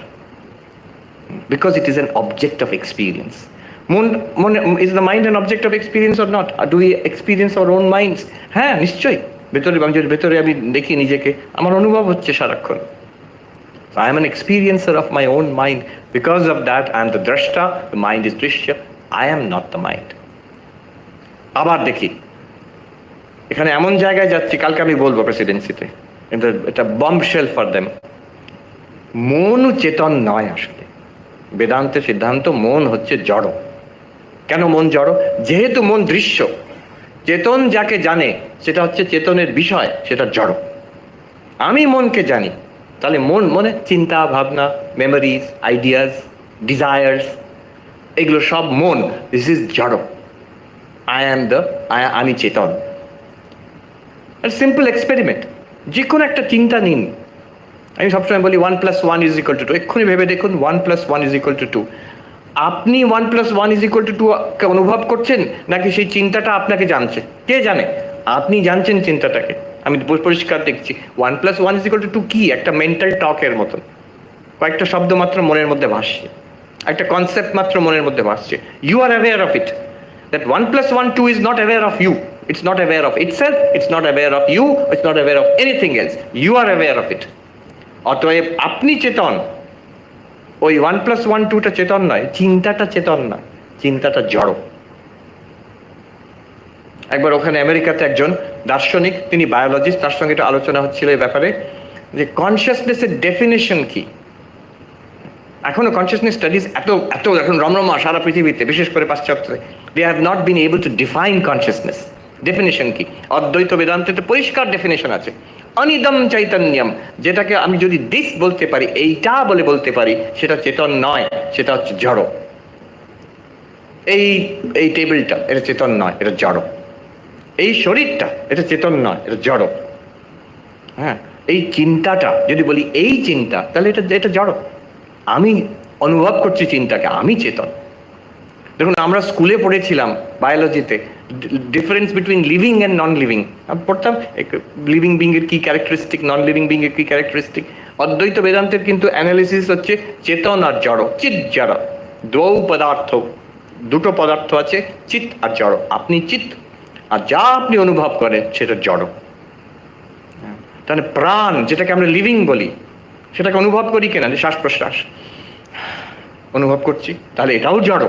because it is an object of experience. Is the mind an object of experience or not? Do we experience our own minds? হ্যাঁ, নিশ্চয়ই। ভেতরে আমি দেখি নিজেকে, আমার অনুভব হচ্ছে সারাক্ষণ। I am an experiencer of my own mind. Because of that I am the drashta, the mind is drishya, I am not the mind. আবার দেখি, এখানে এমন জায়গায় যাচ্ছি, কালকে আমি বলবো প্রেসিডেন্সিতে, কিন্তু এটা বম্বশেল ফর দেম। মন চেতন নয় আসলে। বেদান্তের সিদ্ধান্ত, মন হচ্ছে জড়। কেন মন জড়? যেহেতু মন দৃশ্য, চেতন যাকে জানে সেটা হচ্ছে চেতনের বিষয়, সেটা জড়। আমি মনকে জানি, তাহলে মনে চিন্তা ভাবনা, মেমোরিজ, আইডিয়াস, ডিজায়ার্স, এগুলো সব মন। দিস ইজ জড়। আমি চেতন। সিম্পল এক্সপেরিমেন্ট, যে কোনো একটা চিন্তা নিন, আমি সবসময় বলি 1+1=2, এক্ষুনি ভেবে দেখুন 1+1=2। আপনি 1+1=2 কে অনুভব করছেন, নাকি সেই চিন্তাটা আপনাকে জানছে? কে জানে? আপনি জানছেন চিন্তাটাকে। আমি পরিষ্কার দেখছি 1+1=2 কি, একটা মেন্টাল টকের মতন, কয়েকটা শব্দ মাত্র মনের মধ্যে ভাসছে, একটা কনসেপ্ট মাত্র মনের মধ্যে ভাসছে। You are aware of it, that 1+1=2 is not aware of you, it's not aware of itself, it's not aware of you, it's not aware of anything else, you are aware of it. অতএব আপনি চেতন, ওই 1+1=2টা চেতন নয়, চিন্তাটা চেতন নয়, চিন্তাটা জড়। একবার ওখানে আমেরিকাতে একজন দার্শনিক, তিনি বায়োলজিস্ট, তার সঙ্গে একটু আলোচনা হচ্ছিল এই ব্যাপারে যে কনসিয়াসনেসের ডেফিনেশন কি। এখনো কনসিয়াসনেস স্টাডিজ এত এত এখন রমরমা সারা পৃথিবীতে, বিশেষ করে পাশ্চাত্যে, they have not been able to define consciousness. Definition কি? অদ্বৈত বেদান্তে পরিষ্কার ডেফিনেশন আছে, অনিদম চৈতন্যম, যেটাকে আমি যদি দিস বলতে পারি, এইটা বলে বলতে পারি, সেটা চেতন নয়, সেটা হচ্ছে জড়। এই এই টেবিলটা, এটা চেতন নয়, এটা জড়। এই শরীরটা, এটা চেতন নয়, এটা জড়। হ্যাঁ, এই চিন্তাটা যদি বলি এই চিন্তা, তাহলে এটা এটা জড়। আমি অনুভব করছি চিন্তাকে, আমি চেতন। দেখুন, আমরা স্কুলে পড়েছিলাম বায়োলজিতে difference between living and non living. আমি পড়তাম লিভিং বিং এর কি ক্যারেক্টারিস্টিক, নন লিভিং বিং এর কি ক্যারেক্টারিস্টিক। অদ্বৈত বেদান্তের কিন্তু অ্যানালিসিস হচ্ছে চেতন আর জড়, চিৎ জড়, দ্বৌ পদার্থ, দুটো পদার্থ আছে, চিৎ আর জড়। আপনি চিৎ, আর যা আপনি অনুভব করেন সেটা জড়। তাহলে প্রাণ, যেটাকে আমরা লিভিং বলি, সেটাকে অনুভব করি কেনা, যে শ্বাস প্রশ্বাস অনুভব করছি, তাহলে এটাও জড়।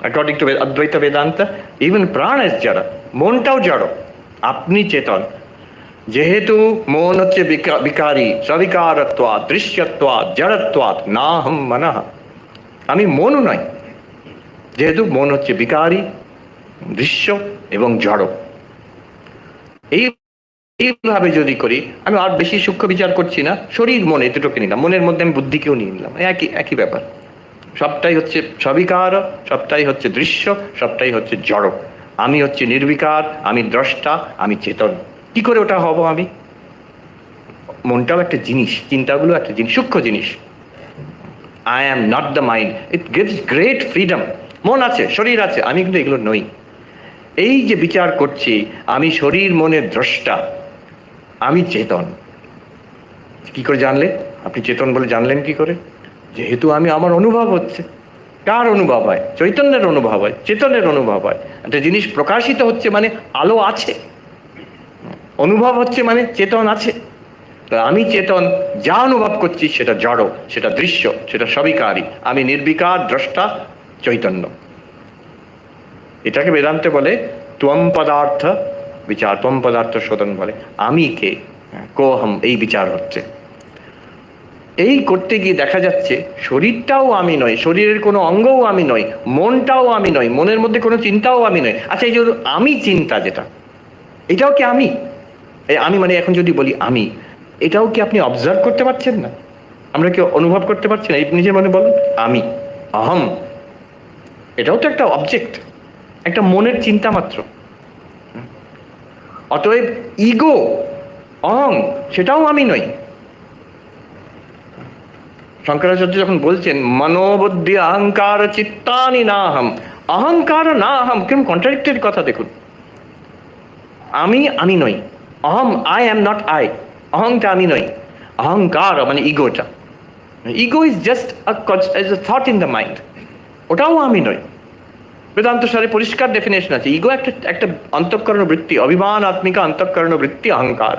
অ্যাকর্ডিং টু অদ্বৈত বেদান্ত, ইভেন প্রাণ ইজ জড়, মনটাও জড়, আপনি চেতন। যেহেতু মন হচ্ছে বিকারী, সবিকারত্বাৎ, দৃশ্যত্বাৎ, জড়ত্বাৎ, নাহম মনঃ, আমি মনও নয়, যেহেতু মন হচ্ছে বিকারী, দৃশ্য এবং জড়। এইভাবে যদি করি, আমি আর বেশি সূক্ষ্ম বিচার করছি না, শরীর মন এই দুটোকে নিলাম, মনের মধ্যে আমি বুদ্ধিকেও নিয়ে নিলাম, একই একই ব্যাপার। সবটাই হচ্ছে সবিকার, সবটাই হচ্ছে দৃশ্য, সবটাই হচ্ছে জড়। আমি হচ্ছে নির্বিকার, আমি দ্রষ্টা, আমি চেতন। কি করে ওটা হব আমি? মনটাও একটা জিনিস, চিন্তাগুলো একটা জিনিস, সূক্ষ্ম জিনিস। I am not the mind, it gives great freedom. মন আছে, শরীর আছে, আমি কিন্তু এগুলো নই। এই যে বিচার করছি, আমি শরীর মনের দ্রষ্টা, আমি চেতন। কি করে জানলে? আপনি চেতন বলে জানলেন কি করে? যেহেতু আমি, আমার অনুভব হচ্ছে। কার অনুভব হয়? চৈতন্যের অনুভব হয়, চেতনের অনুভব হয়। একটা জিনিস প্রকাশিত হচ্ছে মানে আলো আছে, অনুভব হচ্ছে মানে চেতন আছে। আমি চেতন, যা অনুভব করছি সেটা জড়, সেটা দৃশ্য, সেটা সবিকারী। আমি নির্বিকার, দ্রষ্টা, চৈতন্য। এটাকে বেদান্তে বলে ত্বম পদার্থ বিচার, ত্বম পদার্থ শোধন বলে। আমি কে, কোহম, এই বিচার হচ্ছে। এই করতে গিয়ে দেখা যাচ্ছে শরীরটাও আমি নই, শরীরের কোনো অঙ্গও আমি নই, মনটাও আমি নই, মনের মধ্যে কোনো চিন্তাও আমি নই। আচ্ছা, এই যে আমি চিন্তা, যেটা, এটাও কি আমি? আমি মানে এখন যদি বলি আমি, এটাও কি আপনি অবজার্ভ করতে পারছেন না? আমরা কি অনুভব করতে পারছি না? এই নিজের মনে বলুন, আমি, অহম, এটাও তো একটা অবজেক্ট, একটা মনের চিন্তা মাত্র। অতএব ইগো, অহং, সেটাও আমি নই। শঙ্করাচার্য যখন বলছেন মনোবুদ্ধি অহংকার চিত্তানি নাহম, অহংকার নাহম, কেমন কন্ট্রাডিক্টেড কথা দেখুন। আমি নই, অহম, আই অ্যাম নট আই, অহংটা আমি নই। অহংকার মানে ইগোটা, ego is just a thought in the mind, ওটাও আমি নই। বেদান্ত সারে পরিষ্কার ডেফিনেশন আছে, ইগো একটা অন্তঃকরণ বৃত্তি, অভিমান আত্মিকা অন্তঃকরণ বৃত্তি অহংকার,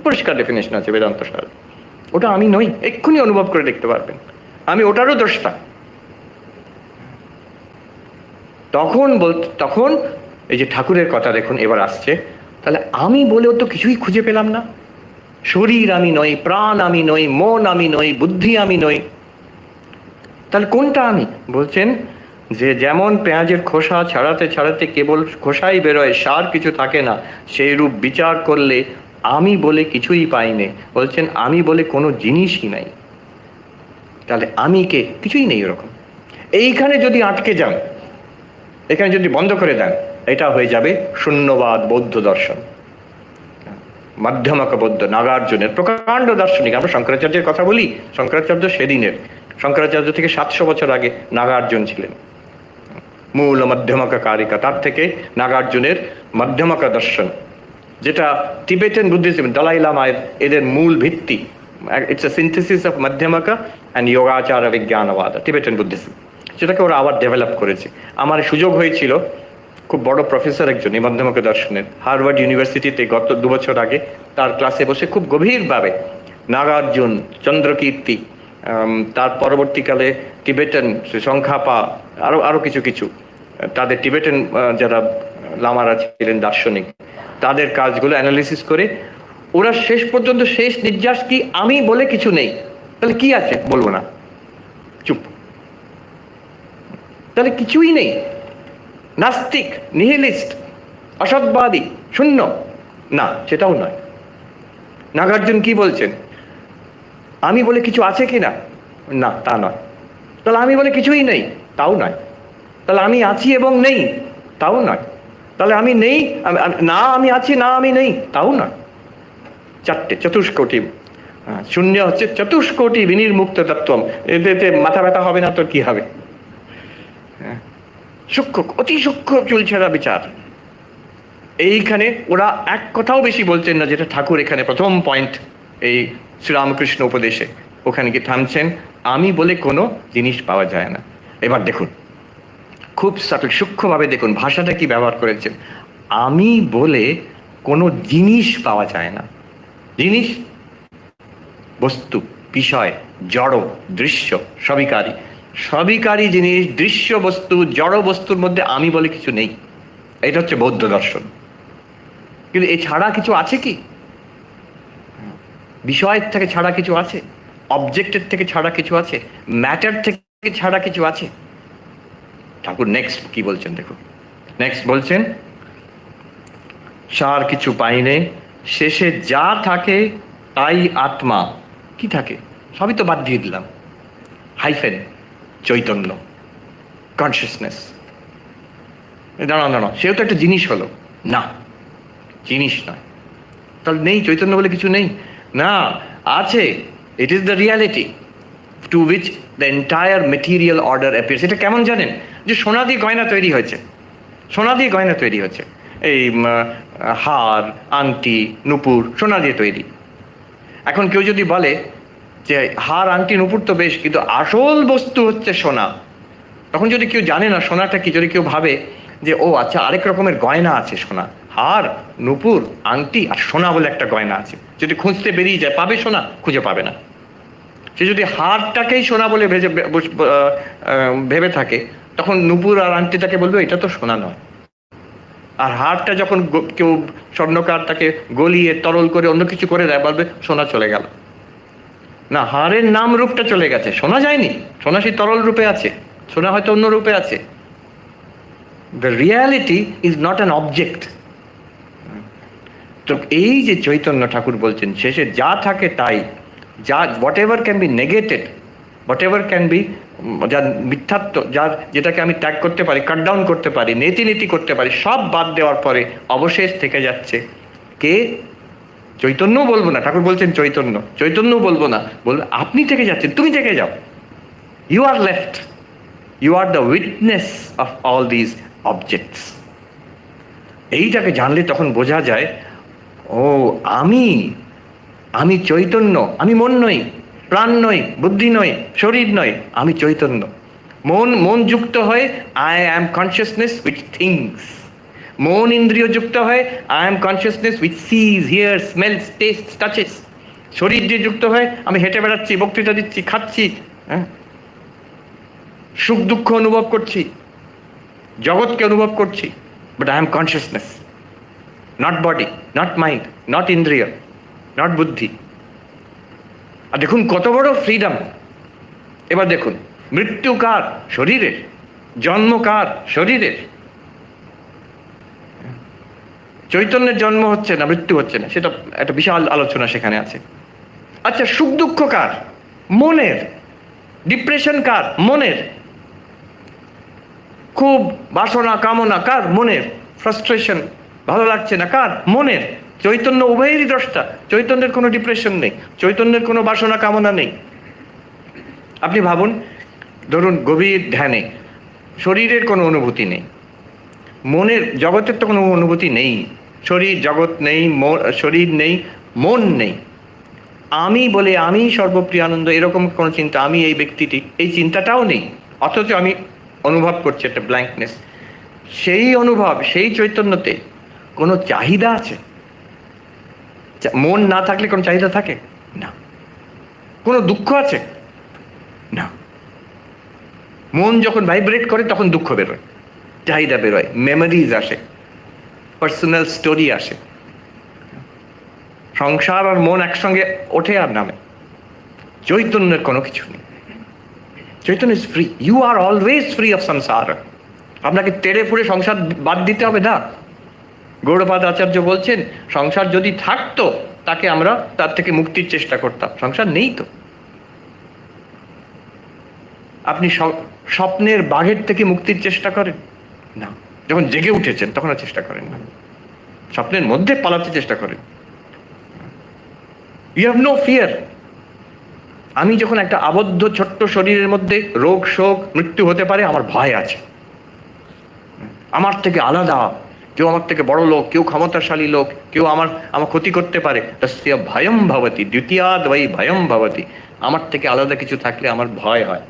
পরিষ্কার ডেফিনেশন আছে বেদান্ত সারে। ওটা আমি নই, এক্ষুনি অনুভব করে দেখতে পারবেন, আমি ওটারও দ্রষ্টা। তখন এই যে ঠাকুরের কথা দেখুন এবার আসছে, তাহলে আমি বলেও তো কিছুই খুঁজে পেলাম না। শরীর আমি নই, প্রাণ আমি নই, মন আমি নই, বুদ্ধি আমি নই, তাহলে কোনটা আমি? বলছেন যে যেমন পেঁয়াজের খোসা ছাড়াতে ছাড়াতে কেবল খোসাই বেরোয়, সার কিছু থাকে না, সেই রূপ বিচার করলে আমি বলে কিছুই পাইনে। বলছেন আমি বলে কোনো জিনিসই নাই। তাহলে আমি কে? কিছুই নেই ওরকম। এইখানে যদি আটকে যান, এখানে যদি বন্ধ করে দেন, এটা হয়ে যাবে শূন্যবাদ বৌদ্ধ দর্শন। মাধ্যমক বৌদ্ধ নাগার্জুনের প্রকাণ্ড দার্শনিক। আমরা শঙ্করাচার্যের কথা বলি, শঙ্করাচার্য সেদিনের, শঙ্করাচার্য থেকে 700 বছর আগে নাগার্জুন ছিলেন মূল মধ্যমক কারিকা। তার থেকে নাগার্জুনের মধ্যমক দর্শন, যেটা টিবেটান বুদ্ধিজম, দলাই লামায়ের এদের মূল ভিত্তি। It's a synthesis of Madhyamaka and Yogachara Vijnanavada, Tibetan Buddhism, যেটাকে ওরা আবার ডেভেলপ করেছে। আমার সুযোগ হয়েছিল, খুব বড় প্রফেসর একজন এই মধ্যমক দর্শনের, হার্ভার্ড ইউনিভার্সিটিতে গত 2 বছর আগে তার ক্লাসে বসে খুব গভীরভাবে নাগার্জুন, চন্দ্রকীর্তি, তার পরবর্তীকালে টিবেটান সংখ্যাপা, আরো কিছু কিছু তাদের টিবেটান যারা লামারা ছিলেন দার্শনিক, তাদের কাজগুলো অ্যানালিসিস করে ওরা শেষ পর্যন্ত শেষ নির্যাস কি, আমি বলে কিছু নেই, তাহলে কি আছে বলবো না, চুপ, তাহলে কিছুই নেই, নাস্তিক, নিহিলিস্ট, অসৎবাদী, শূন্য, না সেটাও নয়। নাগার্জুন কি বলছেন, আমি বলে কিছু আছে কি না, না তা নয়। তাহলে আমি বলে কিছুই নেই, তাও নয়। তাহলে আমি আছি এবং নেই, তাও নয়। তাহলে আমি নেই, না আমি আছি, না আমি নেই, তাও নয়। চারটে, চতুষ্কোটি, শূন্য হচ্ছে চতুষ্কোটি বিনির্মুক্ত তত্ত্বম। এতে মাথা ব্যথা হবে না তো কি হবে? সূক্ষ্ম, অতি সূক্ষ্ম চুলছেড়া বিচার। এইখানে ওরা এক কথাও বেশি বলছেন না, যেটা ঠাকুর এখানে প্রথম পয়েন্ট এই শ্রীরামকৃষ্ণ উপদেশে, ওখানে কি থামছেন, আমি বলে কোনো জিনিস পাওয়া যায় না। এবার দেখুন, খুব সাটল, সূক্ষ্মভাবে দেখুন ভাষাটা কি ব্যবহার করেছেন। আমি বলে কোনো জিনিস পাওয়া যায় না। জিনিস, বস্তু, বিষয়, জড়, দৃশ্য, সবিকারী, সবিকারী জিনিস, দৃশ্য বস্তু, জড় বস্তুর মধ্যে আমি বলে কিছু নেই। এটা হচ্ছে বৌদ্ধ দর্শন। কিন্তু এছাড়া কিছু আছে কি? বিষয়ের থেকে ছাড়া কিছু আছে? অবজেক্টের থেকে ছাড়া কিছু আছে? ম্যাটার থেকে ছাড়া কিছু আছে? ঠাকুর নেক্সট কি বলছেন দেখুন। নেক্সট বলছেন, সার কিছু পাইনে, শেষে যা থাকে তাই আত্মা। কি থাকে? সবই তো বাদ দিয়ে দিলাম, হাইফেন, চৈতন্য, কনসিয়াসনেস। দাঁড়ানো, সেও তো একটা জিনিস হলো না, জিনিস নয়। তাহলে নেই, চৈতন্য বলে কিছু নেই না, আছে। It is the reality to which the entire material order appears. এটা কেমন জানেন? যে সোনা দিয়ে গয়না তৈরি হয়েছে, সোনা দিয়ে গয়না তৈরি হচ্ছে, এই হার, আংটি, নুপুর সোনা দিয়ে তৈরি। এখন কেউ যদি বলে যে হার, আংটি, নুপুর তো বেশ, কিন্তু আসল বস্তু হচ্ছে সোনা, তখন যদি কেউ জানে না সোনাটা কি, যদি কেউ ভাবে যে ও আচ্ছা আরেক রকমের গয়না আছে, সোনা, হার, নুপুর, আংটি আর সোনা বলে একটা গয়না আছে, যদি খুঁজতে বেরিয়ে যায় পাবে সোনা? খুঁজে পাবে না। সে যদি হারটাকেই সোনা বলে ভেবে থাকে, তখন নুপুর আর আংটিটাকে বলবে এটা তো সোনা নয়। আর হারটা যখন কেউ স্বর্ণকার তাকে গলিয়ে তরল করে অন্য কিছু করে দেয়, বলবে সোনা চলে গেল। না, হারের নাম রূপটা চলে গেছে, সোনা যায়নি। সোনা সেই তরল রূপে আছে, সোনা হয়তো অন্য রূপে আছে। The reality is not an object. তো এই যে চৈতন্য, ঠাকুর বলছেন শেষে যা থাকে তাই, যা whatever can be negated, whatever can be, যার মিথ্যাত্ব, যার যেটাকে আমি ত্যাগ করতে পারি, কাট ডাউন করতে পারি, নীতি করতে পারি, সব বাদ দেওয়ার পরে অবশেষ থেকে যাচ্ছে কে? চৈতন্যও বলবো না, ঠাকুর বলছেন চৈতন্য, চৈতন্যও বলবো না, বলবো আপনি থেকে যাচ্ছেন, তুমি থেকে যাও। You are left, you are the witness of all these objects. এইটাকে জানলে তখন বোঝা যায়, ও আমি চৈতন্য, আমি মন নই, প্রাণ নই, বুদ্ধি নই, শরীর নয়, আমি চৈতন্য। মন যুক্ত হয়, I am consciousness which thinks. মন ইন্দ্রিয় যুক্ত হয়, I am consciousness which sees, hears, smells, taste, touches. শরীর দিয়ে যুক্ত হয়, আমি হেঁটে বেড়াচ্ছি, বক্তৃতা দিচ্ছি, খাচ্ছি, হ্যাঁ, সুখ দুঃখ অনুভব করছি, জগৎকে অনুভব করছি, but I am consciousness, not body, not mind, not ইন্দ্রিয়, নট বুদ্ধি। আর দেখুন কত বড় ফ্রিডম। এবার দেখুন, মৃত্যু কার? শরীরের। জন্ম কার? শরীরের। চৈতন্যের জন্ম হচ্ছে না, মৃত্যু হচ্ছে না, সেটা একটা বিশাল আলোচনা সেখানে আছে। আচ্ছা, সুখ দুঃখ কার? মনের। ডিপ্রেশন কার? মনের। খুব বাসনা কামনা কার? মনের। ফ্রাস্ট্রেশন, ভালো লাগছে না কার? মনের। চৈতন্য উভয়েরই দ্রষ্টা। চৈতন্যের কোনো ডিপ্রেশন নেই, চৈতন্যের কোনো বাসনা কামনা নেই। আপনি ভাবুন, ধরুন গভীর ধ্যানে শরীরের কোনো অনুভূতি নেই, মনের জগতের তো কোনো অনুভূতি নেই, শরীর জগৎ নেই, শরীর নেই, মন নেই, আমি বলে আমি সর্বপ্রিয় আনন্দ এরকম কোনো চিন্তা, আমি এই ব্যক্তিটি, এই চিন্তাটাও নেই, অথচ আমি অনুভব করছি একটা ব্ল্যাঙ্কনেস। সেই অনুভব, সেই চৈতন্যতে কোনো চাহিদা আছে? মন না থাকলে কোনো চাহিদা থাকে না। কোনো দুঃখ আছে না। মন যখন ভাইব্রেট করে তখন দুঃখ বেরোয়, চাহিদা বেরোয়, মেমোরিজ আসে, পার্সোনাল স্টোরি আসে। সংসার আর মন একসঙ্গে ওঠে আর নামে। চৈতন্যের কোনো কিছু নেই। চৈতন্য is free. You are always free of সংসার। আপনাকে তেড়ে ফুড়ে সংসার বাদ দিতে হবে না। গৌড়পাদ আচার্য বলছেন, সংসার যদি থাকতো তাকে আমরা তার থেকে মুক্তির চেষ্টা করতাম। সংসার নেই তো। আপনি স্বপ্নের বাঘের থেকে মুক্তির চেষ্টা করেন না, যখন জেগে উঠেছেন তখন আর চেষ্টা করেন না, স্বপ্নের মধ্যে পালাতে চেষ্টা করেন। You have no fear. আমি যখন একটা আবদ্ধ ছোট্ট শরীরের মধ্যে রোগ শোক মৃত্যু হতে পারে, আমার ভয় আছে। আমার থেকে আলাদা কেউ, আমার থেকে বড় লোক, কেউ ক্ষমতাশালী লোক, কেউ আমার ক্ষতি করতে পারে, তস্য ভয়ম ভবতি দ্বিতীয়াদ বৈ ভয়ম ভবতি। আমার থেকে আলাদা কিছু থাকলে আমার ভয় হয়।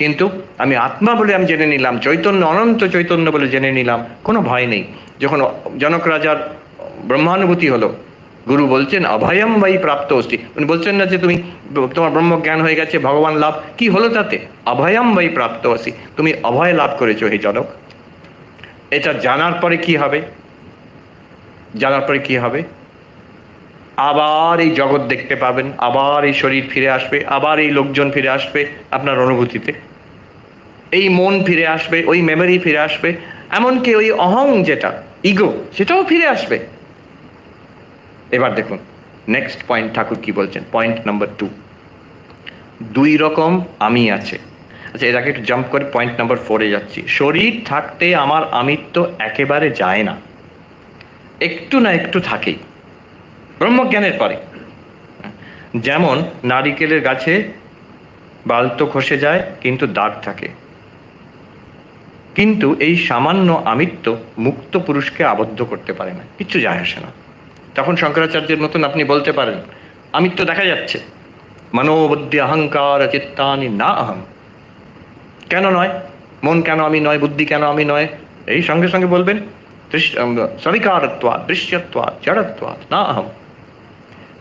কিন্তু আমি আত্মা বলে আমি জেনে নিলাম, চৈতন্য অনন্ত চৈতন্য বলে জেনে নিলাম, কোনো ভয় নেই। যখন জনক রাজার ব্রহ্মানুভূতি হলো, গুরু বলছেন অভয়ম বৈ প্রাপ্ত অস্তি। উনি বলছেন না যে তুমি, তোমার ব্রহ্মজ্ঞান হয়ে গেছে, ভগবান লাভ, কি হলো তাতে? অভয়ম বৈ প্রাপ্ত অস্তি, তুমি অভয় লাভ করেছো হে জনক। এটা জানার পরে কি হবে? জানার পরে কি হবে? আবার এই জগৎ দেখতে পাবেন, আবার এই শরীর ফিরে আসবে, আবার এই লোকজন ফিরে আসবে আপনার অনুভূতিতে, এই মন ফিরে আসবে, ওই মেমোরি ফিরে আসবে, এমনকি ওই অহং যেটা ইগো সেটাও ফিরে আসবে। এবার দেখুন নেক্সট পয়েন্ট ঠাকুর কি বলছেন, পয়েন্ট নাম্বার 2। দুই রকম আমি আছে। আচ্ছা, এর আগে একটু জাম্প করে পয়েন্ট নাম্বার 4-এ যাচ্ছি। শরীর থাকতে আমার আমিত্ব একেবারে যায় না, একটু না একটু থাকেই ব্রহ্মজ্ঞানের পরে। যেমন নারিকেলের গাছে বালতো খসে যায় কিন্তু দাগ থাকে, কিন্তু এই সামান্য আমিত্ব মুক্ত পুরুষকে আবদ্ধ করতে পারে না, কিচ্ছু যায় আসে না। তখন শঙ্করাচার্যের মতন আপনি বলতে পারেন আমিত্ব দেখা যাচ্ছে, মনোবুদ্ধি অহংকার চিত্তানি না অহম। কেন নয়? মন কেন আমি নয়, বুদ্ধি কেন আমি নয়? এই সঙ্গে সঙ্গে বলবেন সবিকারত্বাৎ দৃশ্যত্বাৎ জড়ত্বাৎ না অহম।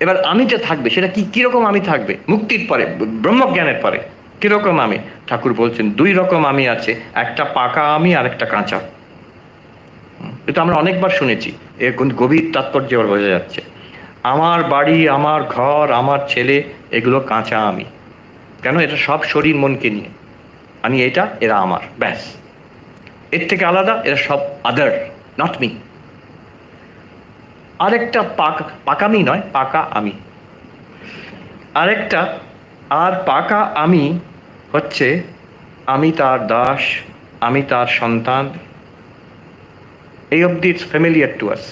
এবার আমি যে থাকবে সেটা কিরকম আমি থাকবে? মুক্তির পরে, ব্রহ্মজ্ঞানের পরে কিরকম আমি? ঠাকুর বলছেন দুই রকম আমি আছে, একটা পাকা আমি আর একটা কাঁচা। এটা আমরা অনেকবার শুনেছি, এর গভীর তাৎপর্য বোঝা যাচ্ছে। আমার বাড়ি, আমার ঘর, আমার ছেলে, এগুলো কাঁচা আমি। কেন? এটা সব শরীর মনকে নিয়ে। আমি এটা, এরা আমার, ব্যাস। এর থেকে আলাদা এরা সব আদার, নট মি। আরেকটা পাকামি নয়, পাকা আমি। আরেকটা আর পাকা আমি হচ্ছে আমি তার দাস, আমি তার সন্তান। এই অবধি it's familiar to us,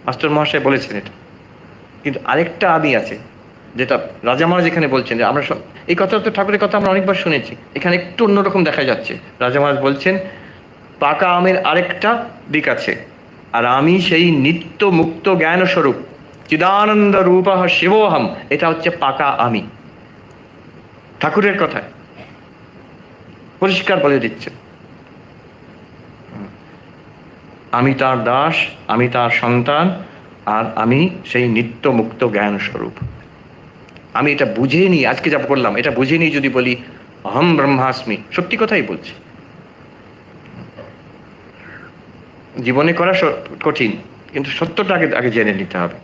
master মহাশয় বলেছেন এটা। কিন্তু আরেকটা আমি আছে, যেটা রাজা মহারাজ এখানে বলছেন যে আমরা এই কথা তো ঠাকুরের কথা আমরা অনেকবার শুনেছি, এখানে একটু অন্যরকম দেখা যাচ্ছে। রাজা মহারাজ বলছেন পাকা আমের আরেকটা দিক আছে, আর আমি সেই নিত্য মুক্ত জ্ঞান স্বরূপ চিদানন্দ রূপ শিবোহম, এটা হচ্ছে পাকা আমি। ঠাকুরের কথায় পরিষ্কার বলে দিচ্ছে আমি তার দাস, আমি তার সন্তান, আর আমি সেই নিত্য মুক্ত জ্ঞান স্বরূপ। আমি এটা বুঝে নিই, আজকে যা করলাম এটা বুঝে নিই যদি বলি অহম ব্রহ্মাস্মি, সত্যি কথাই বলছি। জীবনে করা কঠিন, কিন্তু সত্যটা আগে জেনে নিতে হবে।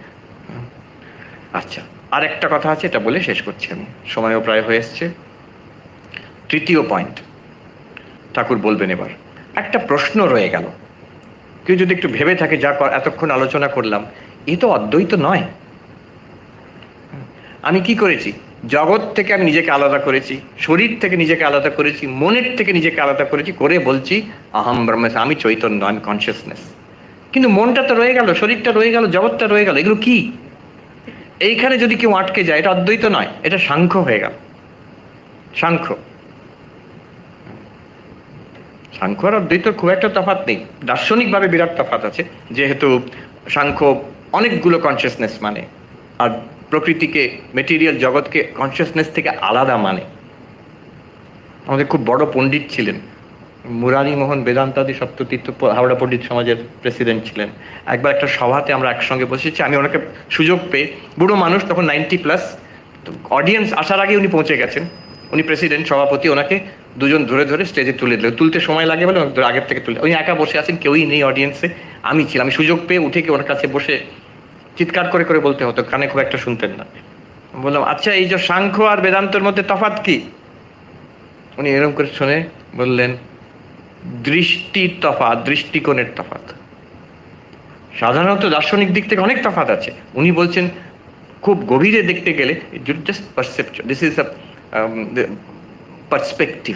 আচ্ছা, আর একটা কথা আছে, এটা বলে শেষ করছি আমি, সময়ও প্রায় হয়ে এসছে। তৃতীয় পয়েন্ট ঠাকুর বলবেন এবার। একটা প্রশ্ন রয়ে গেল, কেউ যদি একটু ভেবে থাকে যা এতক্ষণ আলোচনা করলাম, এ তো অদ্বৈত নয়। আমি কি করেছি? জগৎ থেকে আমি নিজেকে আলাদা করেছি, শরীর থেকে নিজেকে আলাদা করেছি, মনের থেকে নিজেকে আলাদা করেছি, করে বলছি আহম ব্রহ্মাস্মি, আমি চৈতন্য, আমি কনসিয়াসনেস। কিন্তু মনটা তো রয়ে গেল, শরীরটা রয়ে গেল, জগৎটা রয়ে গেল, এগুলো কি? এইখানে যদি কেউ আটকে যায়, এটা অদ্বৈত নয়, এটা সাংখ্য হয়ে গেল। সাংখ্য সাংখ্য আর অদ্বৈতর খুব একটা তফাৎ নেই, দার্শনিকভাবে বিরাট তফাৎ আছে, যেহেতু সাংখ্য অনেকগুলো কনসিয়াসনেস মানে, আর প্রকৃতিকে, মেটেরিয়াল জগৎকে কনসিয়াসনেস থেকে আলাদা মানে। আমাদের খুব বড় পণ্ডিত ছিলেন মুরারি মোহন বেদান্তাদি সপ্ততীর্থ, হাওড়া পণ্ডিত সমাজের প্রেসিডেন্ট ছিলেন। একবার একটা সভাতে আমরা একসঙ্গে বসেছি, আমি ওনাকে সুযোগ পেয়ে, বুড়ো মানুষ তখন 90+, অডিয়েন্স আসার আগে উনি পৌঁছে গেছেন, উনি প্রেসিডেন্ট সভাপতি, ওনাকে দুজন ধরে ধরে স্টেজে তুলে দিল, তুলতে সময় লাগে বলে আগের থেকে তুলে, উনি একা বসে আছেন, কেউই নেই অডিয়েন্সে, আমি ছিলাম। আমি সুযোগ পেয়ে উঠে গিয়ে ওনার কাছে বসে চিৎকার করে করে বলতে হতো, কানে খুব একটা শুনতেন না। বললাম, আচ্ছা এই যে সাংখ্য আর বেদান্তর মধ্যে তফাৎ কি? উনি এরকম করে শুনে বললেন, দৃষ্টির তফাৎ, দৃষ্টিকোণের তফাৎ। সাধারণত দার্শনিক দিক থেকে অনেক তফাৎ আছে, উনি বলছেন খুব গভীরে দেখতে গেলে just perception, this is a perspective,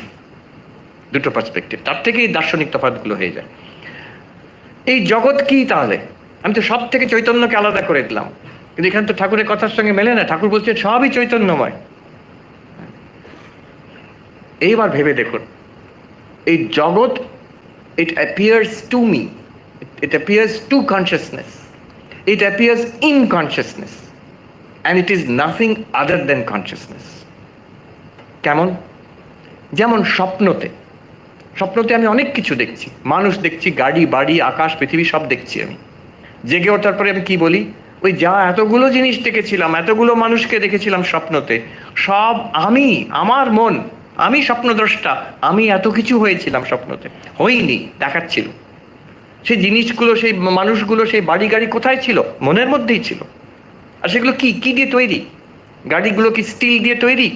দুটো পার্সপেক্টিভ, তার থেকেই দার্শনিক তফাৎগুলো হয়ে যায়। এই জগৎ কি তাহলে? আমি তো সব থেকে চৈতন্যকে আলাদা করে দিলাম, কিন্তু এখানে তো ঠাকুরের কথার সঙ্গে মেলে না। ঠাকুর বলছেন সবই চৈতন্যময়। এইবার ভেবে দেখুন, এই জগৎ, it appears to me, it appears to consciousness, it appears in consciousness, and it is nothing other than consciousness. কেমন? যেমন স্বপ্নতে, স্বপ্নতে আমি অনেক কিছু দেখছি, মানুষ দেখছি, গাড়ি বাড়ি আকাশ পৃথিবী সব দেখছি। আমি জেগে ওঠার পরে আমি কি বলি? ওই যা এতগুলো জিনিস দেখেছিলাম, এতগুলো মানুষকে দেখেছিলাম স্বপ্নতে, সব আমি, আমার মন, আমি স্বপ্নদ্রষ্টা, আমি এত কিছু হয়েছিলাম স্বপ্নতে, হইনি, দেখাচ্ছিল। সেই জিনিসগুলো, সেই মানুষগুলো, সেই বাড়ি গাড়ি কোথায় ছিল? মনের মধ্যেই ছিল। আর সেগুলো কি কি দিয়ে তৈরি? গাড়িগুলো কি স্টিল দিয়ে তৈরি?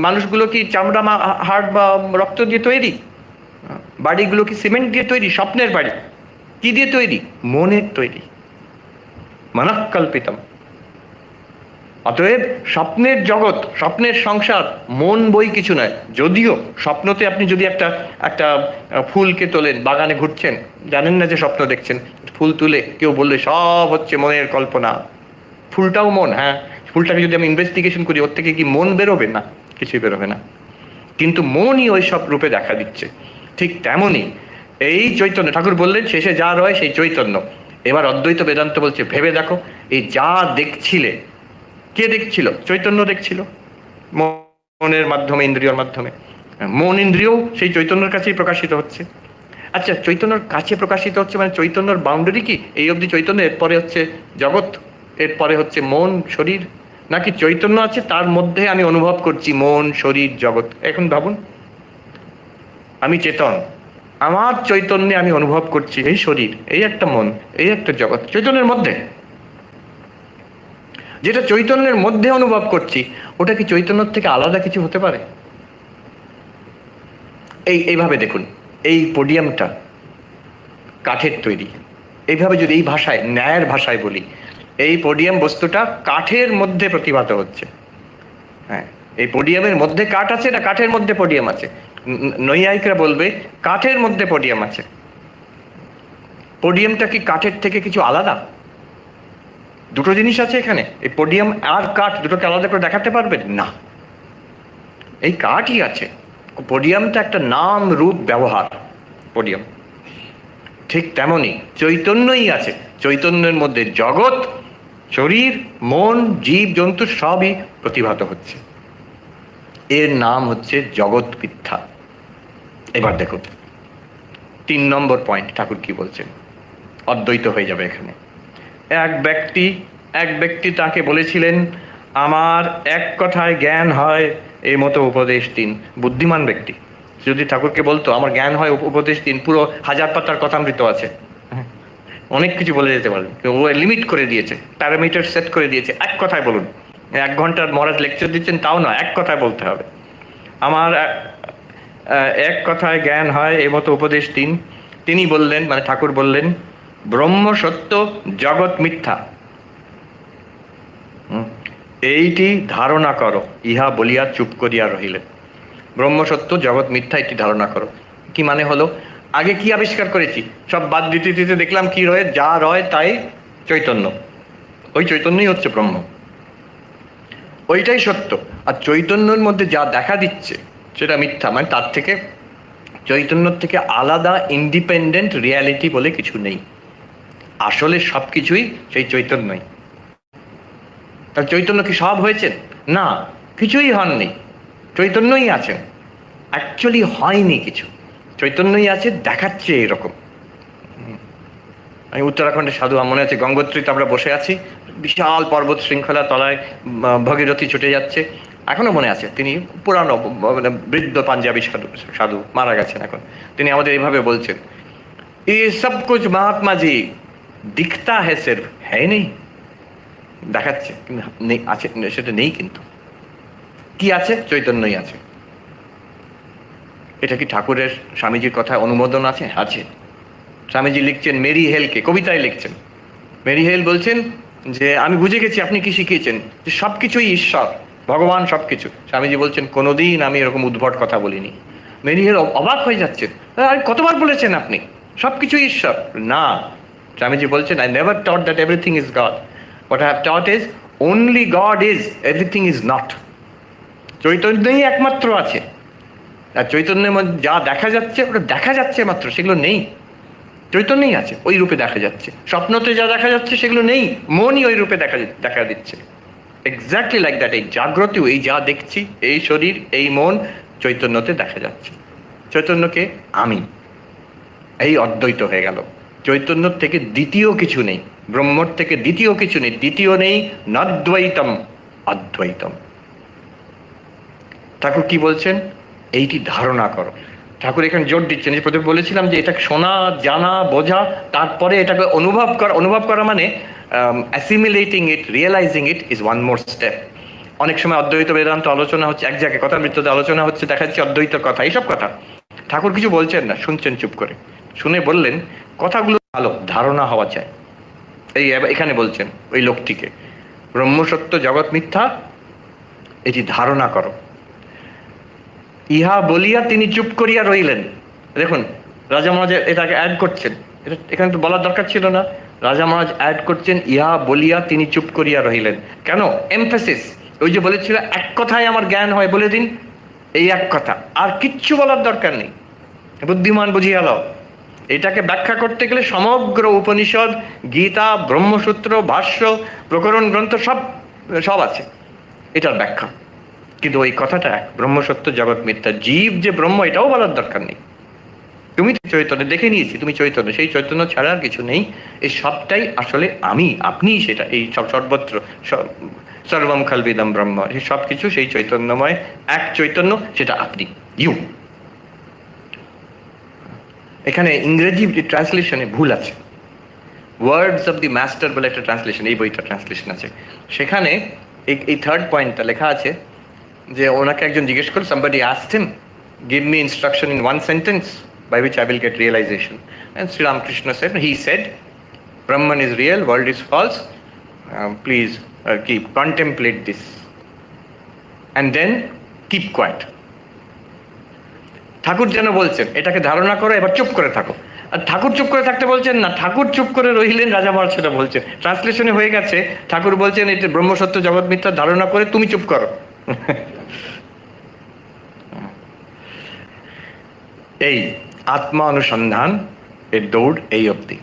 মানুষগুলো কি চামড়া হাড় বা রক্ত দিয়ে তৈরি? বাড়িগুলো কি সিমেন্ট দিয়ে তৈরি? স্বপ্নের বাড়ি কি দিয়ে তৈরি? মনের তৈরি, মনঃকল্পিতম। অতএব স্বপ্নের জগৎ, স্বপ্নের সংসার মন বই কিছু নয়। যদিও স্বপ্নতে আপনি যদি একটা একটা ফুলকে তোলেন, বাগানে ঘুরছেন, জানেন না যে স্বপ্ন দেখছেন, ফুল তুলে কেউ বললে সব হচ্ছে মনের কল্পনা, ফুলটাও মন। হ্যাঁ, ফুলটাকে যদি আমি ইনভেস্টিগেশন করি, ওর থেকে কি মন বেরোবে? না, কিছুই বেরোবে না, কিন্তু মনই ওই সব রূপে দেখা দিচ্ছে। ঠিক তেমনই এই চৈতন্য, ঠাকুর বললেন শেষে যা রয় সেই চৈতন্য। এবার অদ্বৈত বেদান্ত বলছে, ভেবে দেখো, এই যা দেখছিলে, কে দেখছিল? চৈতন্য দেখছিল, মনের মাধ্যমে, ইন্দ্রিয়র মাধ্যমে। মন ইন্দ্রিয় সেই চৈতন্যের কাছেই প্রকাশিত হচ্ছে। আচ্ছা, চৈতন্যর কাছে প্রকাশিত হচ্ছে মানে চৈতন্যর বাউন্ডারি কি? এই অবধি চৈতন্য, এরপরে হচ্ছে জগৎ, এরপরে হচ্ছে মন শরীর, নাকি চৈতন্য আছে তার মধ্যে আমি অনুভব করছি মন শরীর জগৎ? এখন ভাবুন, আমি চেতন, আমার চৈতন্যে আমি অনুভব করছি এই শরীর, এই একটা মন, এই একটা জগৎ, চৈতন্যের মধ্যে। যেটা চৈতন্যের মধ্যে অনুভব করছি, ওটা কি চৈতন্যর থেকে আলাদা কিছু হতে পারে? এইভাবে দেখুন, এই পোডিয়ামটা কাঠের তৈরি। এইভাবে যদি এই ভাষায়, ন্যায়ের ভাষায় বলি, এই পোডিয়াম বস্তুটা কাঠের মধ্যে প্রতিভাত হচ্ছে। হ্যাঁ, এই পোডিয়ামের মধ্যে কাঠ আছে না কাঠের মধ্যে পোডিয়াম আছে? নৈয়ায়িকরা বলবে কাঠের মধ্যে পোডিয়াম আছে। পোডিয়ামটা কি কাঠের থেকে কিছু আলাদা? দুটো জিনিস আছে এখানে, এই পোডিয়াম আর কাঠ দুটোকে আলাদা করে দেখাতে পারবেন না। এই কাঠই আছে, পোডিয়ামটা একটা নাম রূপ ব্যবহার, পোডিয়াম। ঠিক তেমনই চৈতন্যই আছে, চৈতন্যের মধ্যে জগৎ, শরীর, মন, জীব জন্তু সবই প্রতিভাত হচ্ছে। এর নাম হচ্ছে জগৎ মিথ্যা। এবার দেখুন 3 নম্বর পয়েন্ট, ঠাকুর কি বলছেন? অদ্বৈত হয়ে যাবে এখানে। এক ব্যক্তি তাকে বলেছিলেন, আমার এক কথায় জ্ঞান হয় এই মতো উপদেশ দিন। বুদ্ধিমান ব্যক্তি যদি ঠাকুরকে বলতো আমার জ্ঞান হয় উপদেশ দিন, পুরো 1000 পাতার কথামৃত আছে, অনেক কিছু বলে যেতে পারেন। ও লিমিট করে দিয়েছে, প্যারামিটার সেট করে দিয়েছে, এক কথায় বলুন। 1 ঘন্টার মহারাজ লেকচার দিচ্ছেন, তাও না, এক কথায় বলতে হবে। আমার এক কথায় জ্ঞান হয় এই মতো উপদেশ দিন। তিনি বললেন, মানে ঠাকুর বললেন, ব্রহ্ম সত্য, জগৎ মিথ্যা, এইটি ধারণা করো। ইহা বলিয়া চুপ করিয়া রহিলেন। ব্রহ্ম সত্য, জগৎ মিথ্যা, এটি ধারণা করো। কি মানে হলো? আগে কি আবিষ্কার করেছি, সব বাদ দিতে দিতে দেখলাম কি রয়ে, যা রয় তাই চৈতন্য। ওই চৈতন্যই হচ্ছে ব্রহ্ম, ওইটাই সত্য। আর চৈতন্যের মধ্যে যা দেখা দিচ্ছে সেটা মিথ্যা, মানে তার থেকে, চৈতন্যর থেকে আলাদা ইন্ডিপেন্ডেন্ট রিয়ালিটি বলে কিছু নেই। আসলে সব কিছুই সেই চৈতন্যই। তার চৈতন্য কি সব হয়েছেন? না, কিছুই হননি, চৈতন্যই আছেন। অ্যাকচুয়ালি হয়নি কিছু, চৈতন্যই আছে, দেখাচ্ছে এরকম। আমি উত্তরাখণ্ডের সাধু, আমার মনে আছে গঙ্গোত্রীতে আমরা বসে আছি, বিশাল পর্বত শৃঙ্খলা তলায় ভগীরথী ছুটে যাচ্ছে, এখনো মনে আছে। তিনি পুরানো, মানে বৃদ্ধ পাঞ্জাবি সাধু, সাধু মারা গেছেন এখন। তিনি আমাদের এইভাবে বলছেন, এ সব কুছ মহাত্মা জি দিখতা হ্যায় সির্ফ, হ্যায় নেই। দেখাচ্ছে কিন্তু নেই, আছে সেটা নেই। কিন্তু কি আছে? চৈতন্যই আছে। এটা কি ঠাকুরের, স্বামীজির কথায় অনুমোদন আছে? আছে। স্বামীজি লিখছেন মেরি হেলকে, কবিতায় লিখছেন। মেরি হেল বলছেন যে আমি বুঝে গেছি আপনি কি শিখিয়েছেন, যে সব কিছুই ঈশ্বর, ভগবান সব কিছু। স্বামীজি বলছেন কোনোদিন আমি এরকম উদ্ভট কথা বলিনি। মেরি হেল অবাক হয়ে যাচ্ছেন, আর কতবার বলেছেন আপনি সব কিছুই ঈশ্বর? না, স্বামীজি বলছেন I never taught that everything is God, what I have taught is only God is, everything is not. চৈতন্যই একমাত্র আছে, আর চৈতন্যের মধ্যে যা দেখা যাচ্ছে ওটা দেখা যাচ্ছে মাত্র, সেগুলো নেই। চৈতন্যই আছে, ওই রূপে দেখা যাচ্ছে। স্বপ্নতে যা দেখা যাচ্ছে সেগুলো নেই, মনই ওই রূপে দেখা দিচ্ছে। এক্স্যাক্টলি লাইক দ্যাট, এই জাগ্রত, এই যা দেখছি, এই শরীর, এই মন চৈতন্যতে দেখা যাচ্ছে। চৈতন্যকে আমি, এই অদ্বৈত হয়ে গেল। চৈতন্যর থেকে দ্বিতীয় কিছু নেই, ব্রহ্মর থেকে দ্বিতীয় কিছু নেই, দ্বিতীয় নেই, নদ্বৈতম, অদ্বৈতম। ঠাকুর কি বলছেন? এইটি ধারণা করো। ঠাকুর এখানে জোর দিচ্ছেন, যে প্রথমে বলেছিলাম যে এটা শোনা, জানা, বোঝা, তারপরে এটাকে অনুভব করা। অনুভব করা মানে assimilating it, realising it is one more step. অনেক সময় অদ্বৈত বেদান্ত আলোচনা হচ্ছে, এক জায়গায় কথা মৃত্যুতে আলোচনা হচ্ছে, দেখা যাচ্ছে অদ্বৈতর কথা, এইসব কথা। ঠাকুর কিছু বলছেন না, শুনছেন চুপ করে। শুনে বললেন কথাগুলো ভালো ধারণা হওয়া চাই। এই এখানে বলছেন ওই লোকটিকে, ব্রহ্মসত্য জগৎ মিথ্যা, এটি ধারণা করো। ইহা বলিয়া তিনি চুপ করিয়া রইলেন। দেখুন, রাজা মহারাজ এটাকে অ্যাড করছেন, এটা এখানে তো বলার দরকার ছিল না। রাজা মহারাজ অ্যাড করছেন, ইহা বলিয়া তিনি চুপ করিয়া রহিলেন। কেন? এমফেসিস। ওই যে বলেছিল এক কথায় আমার জ্ঞান হয়, বলে দিন, এই এক কথা, আর কিচ্ছু বলার দরকার নেই, বুদ্ধিমান বুঝিয়া লও। এটাকে ব্যাখ্যা করতে গেলে সমগ্র উপনিষদ, গীতা, ব্রহ্মসূত্র, ভাষ্য, প্রকরণ গ্রন্থ সব সব আছে এটার ব্যাখ্যা। কিন্তু ওই কথাটা এক, ব্রহ্মসত্য জগৎ মিথ্যা, জীব যে ব্রহ্ম, এটাও বলার দরকার নেই। তুমি চৈতন্য, দেখে নিয়েছি তুমি চৈতন্য, সেই চৈতন্য ছাড়া আর কিছু নেই। এই সবটাই আসলে আমি, আপনি সেটা, এই সব সর্বত্র, সর্বম খালবিদম ব্রহ্ম, এই সব কিছু সেই চৈতন্যময় এক চৈতন্য, সেটা আপনি, ইউ। এখানে ইংরেজি ট্রান্সলেশনে ভুল আছে। ওয়ার্ডস অফ দি মাস্টার বলে একটা ট্রান্সলেশন, এই বইটা ট্রান্সলেশন আছে, সেখানে এই থার্ড পয়েন্টটা লেখা আছে যে ওনাকে একজন জিজ্ঞেস করল, somebody asked him, give me instruction in one sentence by which I will get realization. And Sri Ramakrishna said, he said, Brahman is real, world is false, please keep, contemplate this, and then keep quiet. ঠাকুর যেন বলছেন এটাকে ধারণা করো, এবার চুপ করে থাকো। আর ঠাকুর চুপ করে থাকতে বলছেন না, ঠাকুর চুপ করে রইলেন, রাজা মহারাজ সেটা বলছেন। ট্রান্সলেশনে হয়ে গেছে, ঠাকুর বলছেন এটা ব্রহ্মসত্য জগৎ মিথ্যা, ধারণা করে তুমি চুপ করো। এই আত্মা অনুসন্ধান এর দৌড় এই অবধি।